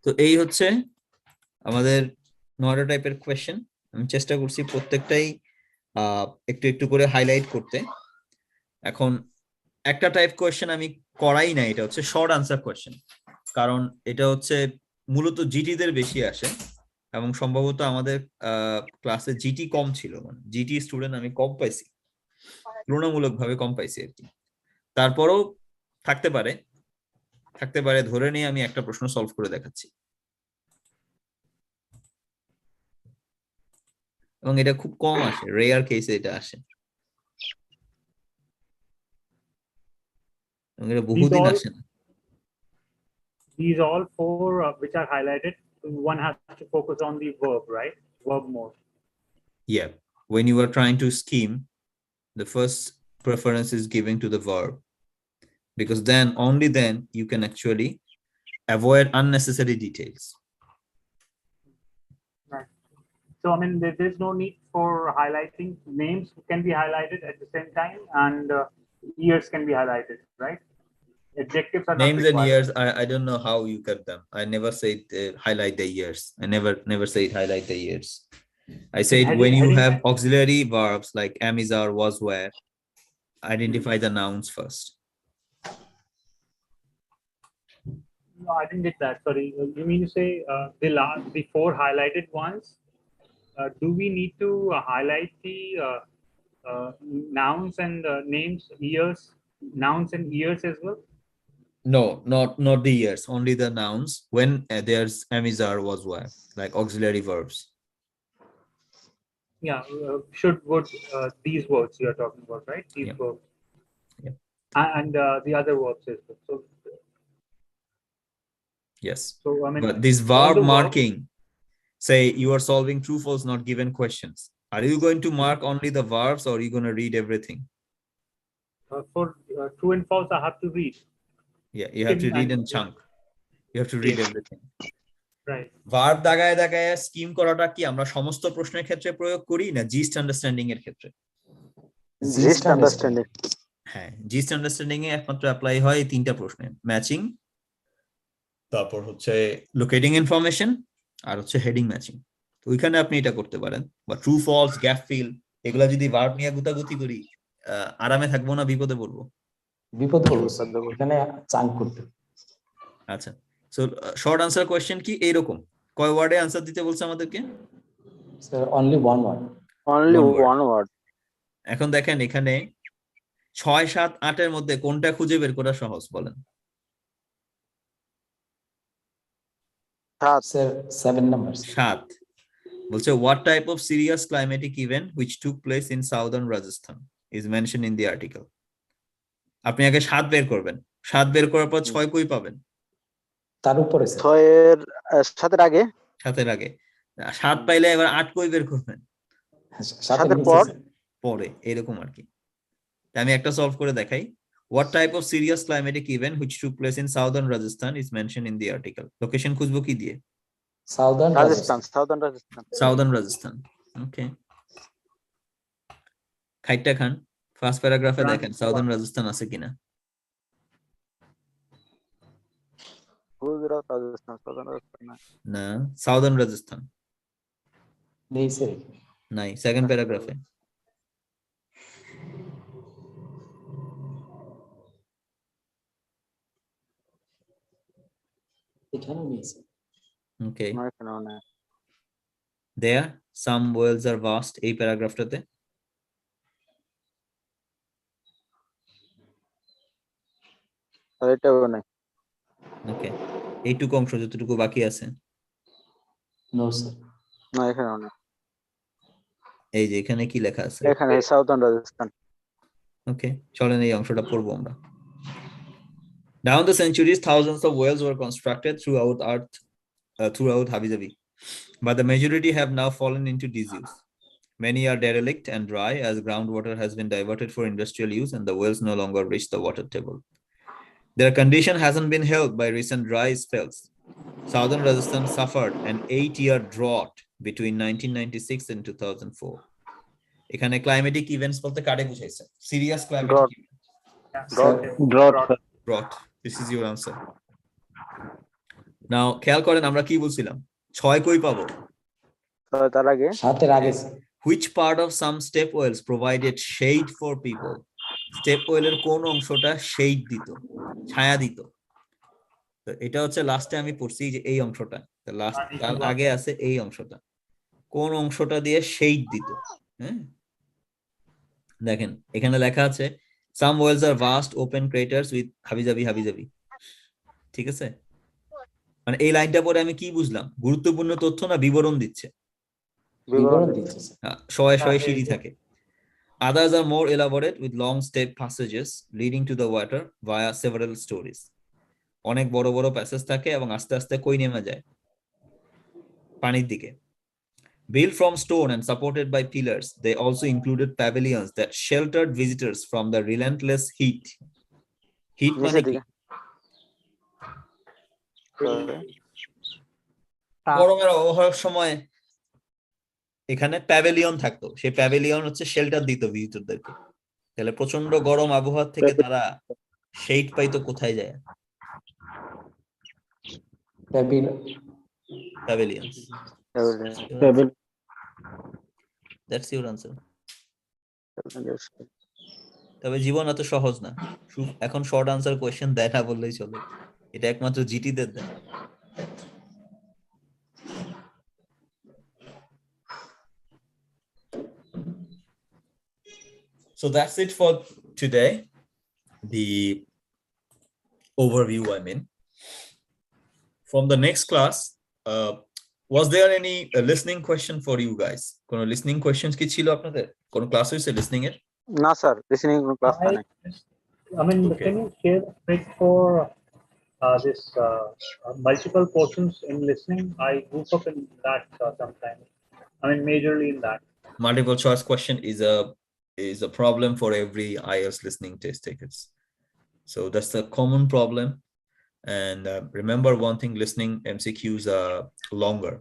তো এই হচ্ছে আমাদের 9টা টাইপের কোয়েশ্চেন। আমি চেষ্টা করছি প্রত্যেকটাই একটু একটু করে হাইলাইট করতে। এখন একটা টাইপ কোয়েশ্চেন আমি করাই না, এটা হচ্ছে শর্ট আনসার কোয়েশ্চেন, কারণ এটা হচ্ছে মূলত জিটিদের বেশি আসে এবং সম্ভবত আমাদের ক্লাসে জিটি কম ছিল, মানে জিটি স্টুডেন্ট আমি কম পাইছি, তুলনামূলকভাবে কম পাইছি আর কি। তারপরেও থাকতে পারে ধরে নিয়ে আমি একটা প্রশ্ন সলভ করে দেখাচ্ছি, এবং এটা খুব কম আসে, রেয়ার কেসে এটা আসে, এবং এটা বহুদিন আসে না। These all four which are highlighted, one has to focus on the verb, right? Verb more. Yeah, when you are trying to scheme, the first preference is given to the verb, because then only then you can actually avoid unnecessary details. Right. So I mean, there's no need for highlighting. Names can be highlighted at the same time, and years can be highlighted, right? Adjectives are not Names and required. years, I don't know how you cut them. I never said highlight the years. I never said highlight the years. I said Heading- when you heading have and- auxiliary verbs like am, is, are, was, were, identify the nouns first. No, I didn't get that. Sorry. You mean to say the four highlighted ones? Do we need to highlight the nouns and names, years, nouns and years as well? No, not the years, only the nouns. When there's am, is, are, was, were, like auxiliary verbs. Yeah, should, would, these words you are talking about, right? These Yep. verbs. Yep. And the other verbs as well. So, Yes. so I mean, But this all verb the verbs- marking, say you are solving true, false, not given questions. Are you going to mark only the verbs or are you going to read everything? for true and false, I have to read. Yeah, you have to read in And- chunk. You have to read Yes. everything. Right. Verb দাগায় দাগায় skim করাটা কি আমরা সমস্ত প্রশ্নের ক্ষেত্রে প্রয়োগ করি না জিস্ট আন্ডারস্ট্যান্ডিং এর ক্ষেত্রে? Gist understanding. হ্যাঁ, জিস্ট আন্ডারস্ট্যান্ডিং এ একমাত্র অ্যাপ্লাই হয় এই তিনটা প্রশ্নে, ম্যাচিং, তারপর হচ্ছে লোকেটিং ইনফরমেশন, আর হচ্ছে হেডিং ম্যাচিং। তো ওইখানে আপনি এটা করতে পারেন। বা ট্রু ফলস, গ্যাপ ফিল, এগুলা যদি ভার্ব নিয়ে গুতাগুতি করি আরামে থাকবো না বিপদে পড়বো? বিপদ হলো এখানে চাঙ্ক করতে। আচ্ছা, সো শর্ট আনসার কোশ্চেন কি এইরকম, কয় ওয়ার্ডে আনসার দিতে বলছে আমাদেরকে? Sir only one word. Only one word. এখন দেখেন এখানে 6, 7, 8 এর মধ্যে কোনটা খুঁজে বের করা সহজ বলেন? Sir 7 number. 7 বলছে what type of serious climatic event which took place in southern Rajasthan is mentioned in the article. আপনি আগে 7 বের করবেন, 7 বের করার পর 6 কই পাবেন? তার উপরে 6 এর 7 এর আগে, 7 এর আগে 7 পাইলে এবার 8 কই বের করবেন? 7 এর পর পরে, এরকম আর কি। আমি একটা সলভ করে দেখাই। What type of serious climatic event which took place in southern Rajasthan is mentioned in the article? Location খুঁজবো কি দিয়ে? Southern Rajasthan, southern Rajasthan. Southern Rajasthan. Okay, খাইটা খান ফার্স্ট প্যারাগ্রাফে দেখেন সাউদার্ন রাজস্থান আছে কিনা। গুজরাট, রাজস্থান, সাউদার্ন রাজস্থান না, সাউদার্ন রাজস্থান নেই স্যার, নাই সেকেন্ড প্যারাগ্রাফে। এখানেও নেই স্যার। ওকে, না, এখানেও না। there some wells are vast, এই প্যারাগ্রাফটাতে। আর এটাও নাই। ওকে, এইটুকু অংশ যতটুকু বাকি আছে। নো স্যার, না, এখানেও না। এই যে এখানে কি লেখা আছে? এখানে সাউদার্ন রাজস্থান। ওকে, চলেন এই অংশটা পড়বো আমরা। Down the centuries, thousands of wells were constructed throughout Habijabi, but the majority have now fallen into disuse. Many are derelict and dry as groundwater has been diverted for industrial use and the wells no longer reach the water table. Their condition hasn't been helped by recent dry spells. Southern Rajasthan suffered an 8-year drought between 1996 and 2004. এখানে climatic events বলতে কারে বুঝাইছে? Serious climatic events. Drought. This is your answer. Now খেয়াল করেন আমরা কি বলছিলাম, 6 কই পাবো? তার আগে 7 এর আগে। Which part of some step wells provided shade for people? Step ওয়েলের কোন অংশটা শেড দিত, ছায়া দিত? তো এটা হচ্ছে লাস্টে আমি পড়ছি যে এই অংশটা, লাস্ট তার আগে আছে এই অংশটা, কোন অংশটা দিয়ে শেড দিত। হ্যাঁ, দেখেন এখানে লেখা আছে some wells are vast open craters with হাবিজাবি। ঠিক আছে, মানে এই লাইনটা পরে আমি কি বুঝলাম, গুরুত্বপূর্ণ তথ্য না বিবরণ দিচ্ছে? বিবরণ দিচ্ছে স্যার। শয়ে সিঁড়ি থাকে। Others are more elaborate with long step passages leading to the water via several stories. অনেক বড় বড় প্যাসেজ থাকে এবং আস্তে আস্তে কই নেমে যায়, পানির দিকে। Built from stone and supported by pillars, they also included pavilions that sheltered visitors from the relentless heat. Heat মানে কি? গরমের আবহাওয়ার সময় এখানে প্যাভিলিয়ন থাকতো, সেই প্যাভিলিয়ন হচ্ছে শেল্টার দিত ভিজিটরদেরকে। তাহলে প্রচন্ড গরম আবহাওয়া থেকে তারা শেড পাইতো কোথায় যায়? প্যাভিলিয়ন্স। That's your answer. তবে জীবন এত সহজ না, এখন শর্ট আনসার কোয়েশ্চেন দেয় না বললেই চলে, এটা একমাত্র জিটিদের দেয়। So that's it for today. The overview, I mean. From the next class, was there any listening question for you guys? Kono listening questions ki chilo apnader? Kono class hoyse listening er? না sir, listening class হয় নাই। I mean, Okay. can you share a trick for this multiple portions in listening? I goof up in that sometimes. I mean, majorly in that. Multiple choice question is a problem for every IELTS listening test takers. So that's the common problem. And remember one thing, listening MCQs are longer.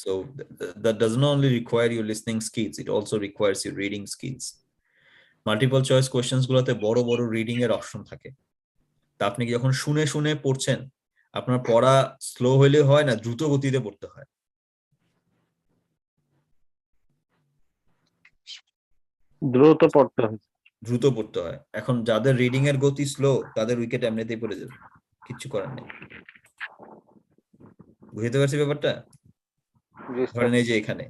So that doesn't only require your listening skills, it also requires your reading skills. Multiple choice questions গুলোতে বড় বড় reading এর option থাকে। তা আপনি যখন শুনে শুনে পড়ছেন, আপনার পড়া স্লো হইলে হয় না, দ্রুত গতিতে পড়তে হয়। দ্রুত পড়তে হয়। দ্রুত পড়তে হয়। এখন যাদের রিডিং এর গতি স্লো, তাদের উইকেট এমনিতেই পড়ে যাবে, কিচ্ছু করার নেই। বুঝতে পারছি ব্যাপারটা? ধরেন এই যে এখানে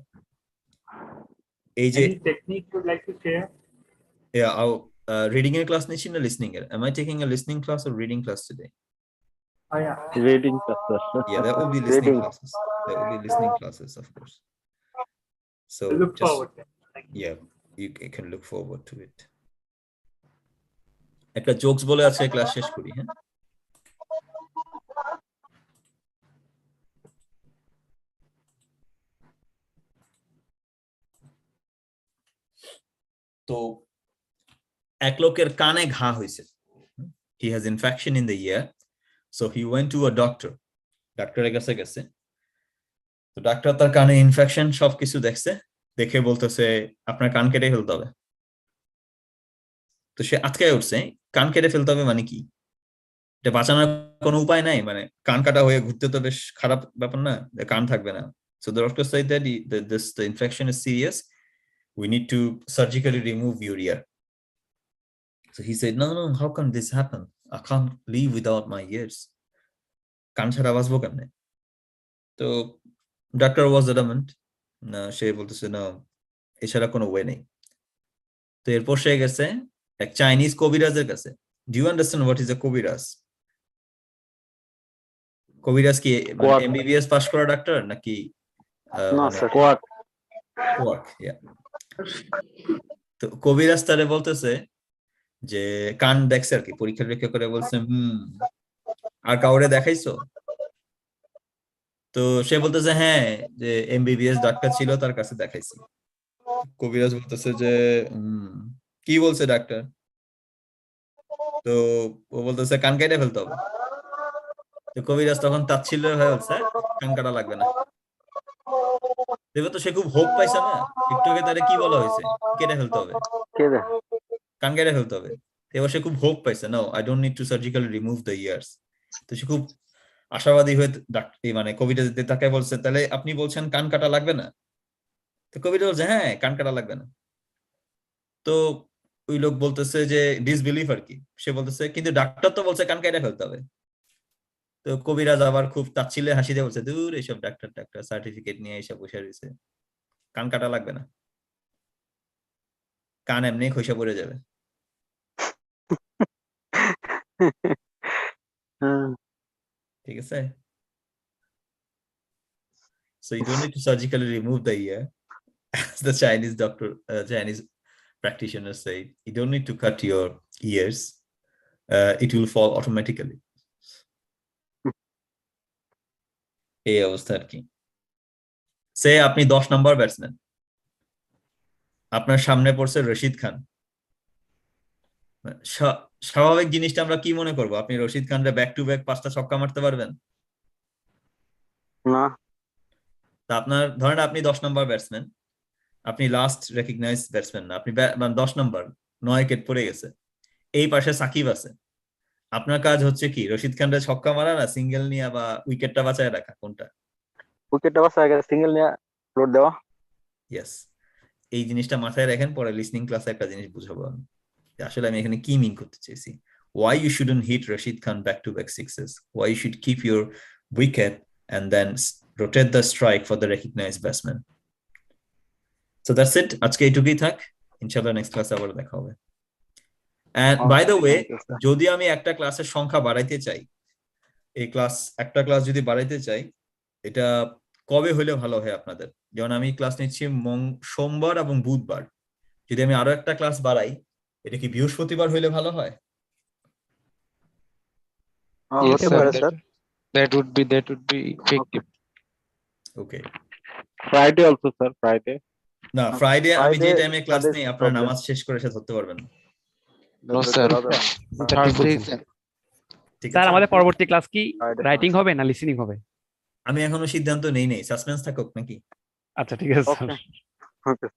এই যে Any technique you'd like to share? Reading এর ক্লাস নিচ্ছি না লিসনিং এর? Am I taking a listening class or reading class today? Oh, yeah. Reading class. Yeah, there will be listening classes. There will be listening classes, of course. So I look just, forward to it. Thank you. yeah, you can look forward to it. একটা jokes বলে আছে, class শেষ করি। হ্যাঁ, তো এক লোকের কানে ঘা হয়েছে। He has infection in the ear, so he went to a doctor. ডাক্তারের কাছে গেছে, তো ডাক্তার তার কানে ইনফেকশন সবকিছু দেখছে, দেখে বলতেছে আপনার কান কেটে ফেলতে হবে। তো সে আটকায় উঠছে, কান কেটে ফেলতে হবে মানে কি? এটা বাঁচানোর কোনো উপায় নাই? মানে কান কাটা হয়ে ঘুরতে তো বেশ খারাপ ব্যাপার না, কান থাকবে না। So the doctor said that the infection is serious, we need to surgically remove your ear. So he said, no, how can this happen? I can't live without my ears. কান ছাড়া বাঁচবো কেমনে? তো ডাক্তার ওয়াজ adamant, না সে বলতেছে না, এছাড়া কোনো ওয়ে নেই। তো এরপর সে গেছে এক চাইনিজ কবিরাজের কাছে। Do you understand what is a kabiraj? কবিরাজ কি এমবিবিএস পাস করা ডাক্তার নাকি? না স্যার, কোয়াক, তো কবিরাজ তারে বলতেছে যে কান দেখছে আর কি, পরীক্ষা নিরীক্ষা করে বলছে আর কাউরে দেখাইছো? তো সে বলতেছে হ্যাঁ, যে এমবিবিএস ডাক্তার ছিল তার কাছে দেখাইছি। কবিরাজ বলতেছে যে কি বলছে ডাক্তার? তো ও বলতেছে কান কেটে ফেলতে হবে। তো কবিরাজ তখন তাচ্ছিল্য হয়ে বলছে কান কাটা লাগবে না। দেখো তো সে খুব হোপ পাইছে না, একটু আগে তারে কি বলা হয়েছে, কেটে ফেলতে হবে, কান কেটে ফেলতে হবে। এবার সে খুব হোপ পাইছে, no I don't need to surgically remove the ears. তো সে খুব আশাবাদী হয়ে মানে কবিরাজ তাকে বলছে তাহলে আপনি বলছেন কান কাটা লাগবে না? তো কবিরাজ বলছে হ্যাঁ কান কাটা লাগবে না। তো ওই লোক বলতেছে যে ডিসবিলিভ আর কি, সে বলতেছে কিন্তু ডাক্তার তো বলছে কান কেটে ফেলতে হবে। তো কবিরাজ আবার খুব তাচ্ছিল্যে হাসি দিয়ে বলছে দূর এইসব ডাক্তার সার্টিফিকেট নিয়ে এইসব বসে রয়েছে, কান কাটা লাগবে না, কান এমনি খসে পড়ে যাবে। ঠিক আছে? So you don't need to surgically remove the ear, as the Chinese practitioners say. You don't need to cut your ears. It will fall automatically. এই অবস্থা আর কি। সে আপনি 10 নাম্বার ব্যাটসম্যান, আপনার সামনে পড়ছে রশিদ খান। স্বাভাবিক জিনিসটা আমরা কি মনে করবো, আপনি রশিদ খানরে ব্যাক টু ব্যাক 5টা ছক্কা মারতে পারবেন? না তা আপনার ধরেন আপনি 10 নম্বর ব্যাটসম্যান, আপনি লাস্ট রেকগনাইজ ব্যাটসম্যান না, আপনি মানে 10 নম্বর, 9 উইকেট পড়ে গেছে, এই পাশে সাকিব আছে, আপনার কাজ হচ্ছে কি রশিদ খানরা ছক্কা মারা না সিঙ্গেল নিয়ে বা উইকেটটা বাঁচায় রাখা, কোনটা? উইকেটটা বাঁচা গেছে, সিঙ্গেল নিয়ে লোড দেওয়া। ইয়েস, এই জিনিসটা মাথায় রাখেন, পরে লিসনিং ক্লাসে একটা জিনিস বুঝাবো আমি যে আসলে আমি এখানে কি মিন করতে চাইছি। Why you shouldn't hit Rashid Khan back-to-back sixes? Why you should keep your wicket and then rotate the strike for the recognized batsman? So that's it. আজকে এইটুকুই থাক, ইনশাআল্লাহ নেক্সট ক্লাসে আবার দেখা হবে। And by the way, যদি আমি একটা ক্লাসের সংখ্যা বাড়াইতে চাই, এই ক্লাস একটা ক্লাস যদি বাড়াইতে চাই, এটা কবে হলে ভালো হয় আপনাদের? যেমন আমি ক্লাস নিচ্ছি সোমবার এবং বুধবার, যদি আমি আরো একটা ক্লাস বাড়াই, এটা কি বৃহস্পতিবার হইলে ভালো হয়? হতে পারে sir. That would be effective. Okay. Friday also, sir. Friday. না, ফ্রাইডে আমি যে Friday টাইমে ক্লাস তাদের নেই আপনারা problem. নামাজ শেষ করে এসে ধরতে পারবেন না। No, sir. Thursday. ঠিক স্যার আছে, আমাদের পরবর্তী ক্লাস কি Friday. রাইটিং হবে না লিসেনিং হবে? আমি এখনো সিদ্ধান্ত নেই, সাসপেন্স থাকুক নাকি? আচ্ছা ঠিক আছে স্যার। Okay. Okay.